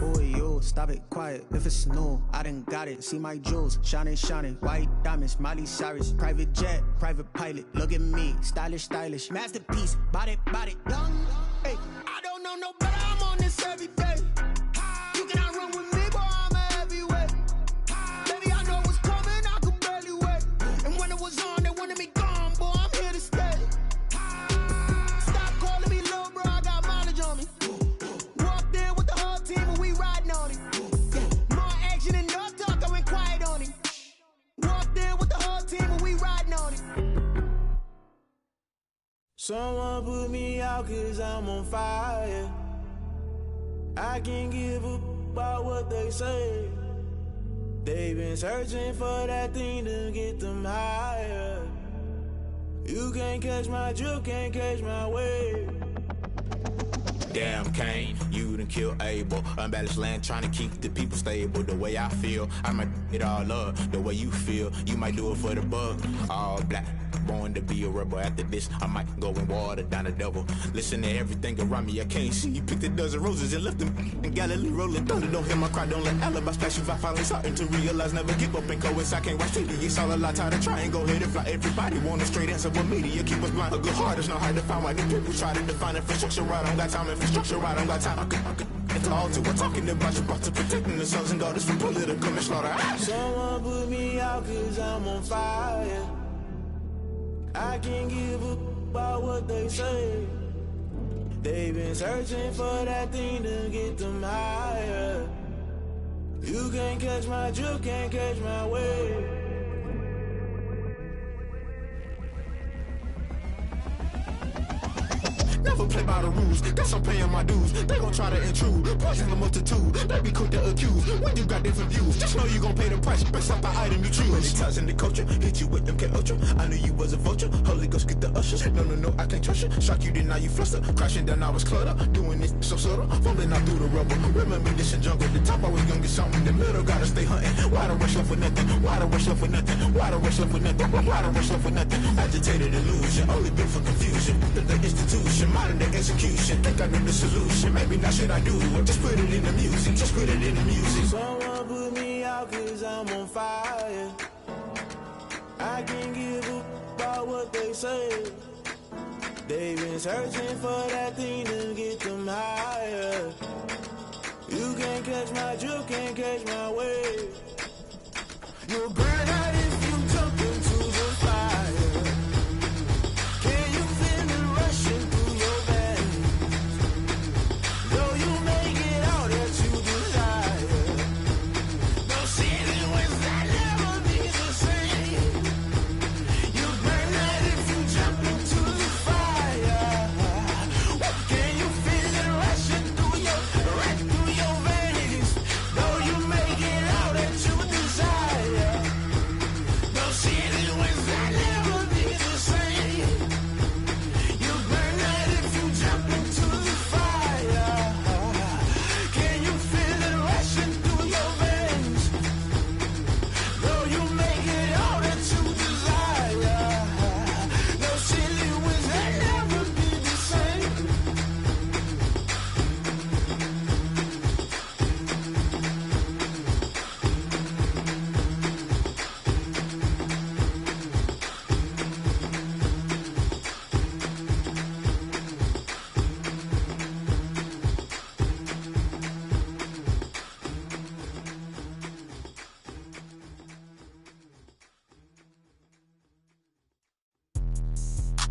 Boy, you stop it, quiet. If it's new, I done got it. See my jewels, shining, white diamonds, Miley Cyrus, private jet, private pilot. Look at me, stylish, masterpiece, body, young. Hey, I don't know no better. I'm on this every day. You cannot run with me, boy. I'm a heavyweight. Baby, I know what's coming. I could barely wait. And when it was on, they wanted me gone, boy. I'm here to stay. Stop calling me little bro. I got mileage on me. Walked in with the whole team and we riding on it. Yeah. More action and no talk. I went quiet on it. Walked in with the whole team and we riding on it. Someone put me out 'cause I'm on fire. I can't give up about what they say. They've been searching for that thing to get them higher. You can't catch my drift, can't catch my wave. Damn, Kane, you done killed Abel. Unbalanced land, trying to keep the people stable. The way I feel, I might it all up. The way you feel, you might do it for the buck. All black, born to be a rebel. After this, I might go and water down the devil. Listen to everything around me, I can't see. You picked a dozen roses and left them in Galilee rolling thunder. Don't hear my cry, don't let alibis pass you. I finally starting to realize, never give up and coincide. Can't watch TV, it's all a lot. Tired of trying, go ahead and fly. Everybody want a straight answer, but media keep us blind. A good heart is not hard to find. Why the people try to define infrastructure right? I don't got time, infrastructure right, I don't got time. I could it's all to. We're talking about you, brought to protecting the sons and daughters from political manslaughter. Someone put me out 'cause I'm on fire. I can't give up about what they say. They've been searching for that thing to get them higher. You can't catch my drift, can't catch my wave. Never play by the rules, guess I'm paying my dues. They gon' try to intrude, poison the multitude. They be quick to accuse, when you got different views. Just know you gon' pay the price, based off the item you choose. Many times in the culture, hit you with them K-Ultra. I knew you was a vulture, Holy Ghost get the ushers. No, I can't trust you. Shock you, then now you fluster. Crashing down, I was cluttered. Doing this so subtle, falling out through the rubble. Remember this in jungle, the top I was young and something. The middle gotta stay hunting. Why the rush left for nothing? Why the rush left for nothing? Why the rush left for nothing? Why the rush left for nothing? Agitated illusion, only built for confusion. The institution, modern day execution. Think I know the solution. Maybe not should I do it? Just put it in the music. Just put it in the music. Someone put me out 'cause I'm on fire. I can't give up about what they say. They've been searching for that thing to get them higher. You can't catch my drift, can't catch my wave. You'll burn out if you jump into the fire. Can you feel it rushing through your veins? Though you make it out that you desire. No ceiling was that never be the same. You burn out if you jump into the fire. Can you feel it rushing through your veins? Though you make it out that you desire. No ceiling was that never be the same. You burn out if you jump into the fire. Can you feel it rushing through your veins? Though you make it all that you desire. No ceiling was that never be the same.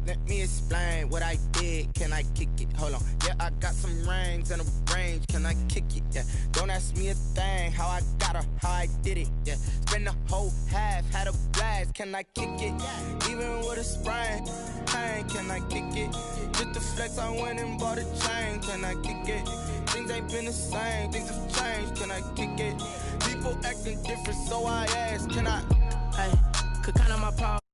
Let me explain what I did. Can I kick it? Hold on. Yeah, I got some rings and a range. Can I kick it? Yeah. Don't ask me a thing. How I got her, how I did it. Yeah. Spend the whole half, had a blast. Can I kick it? Even with a sprain. Hey, can I kick it? Just the flex, I went and bought a chain. Can I kick it? Things ain't been the same. Things have changed. Can I kick it? People acting different, so I ask. Can I? Hey. could count on my power.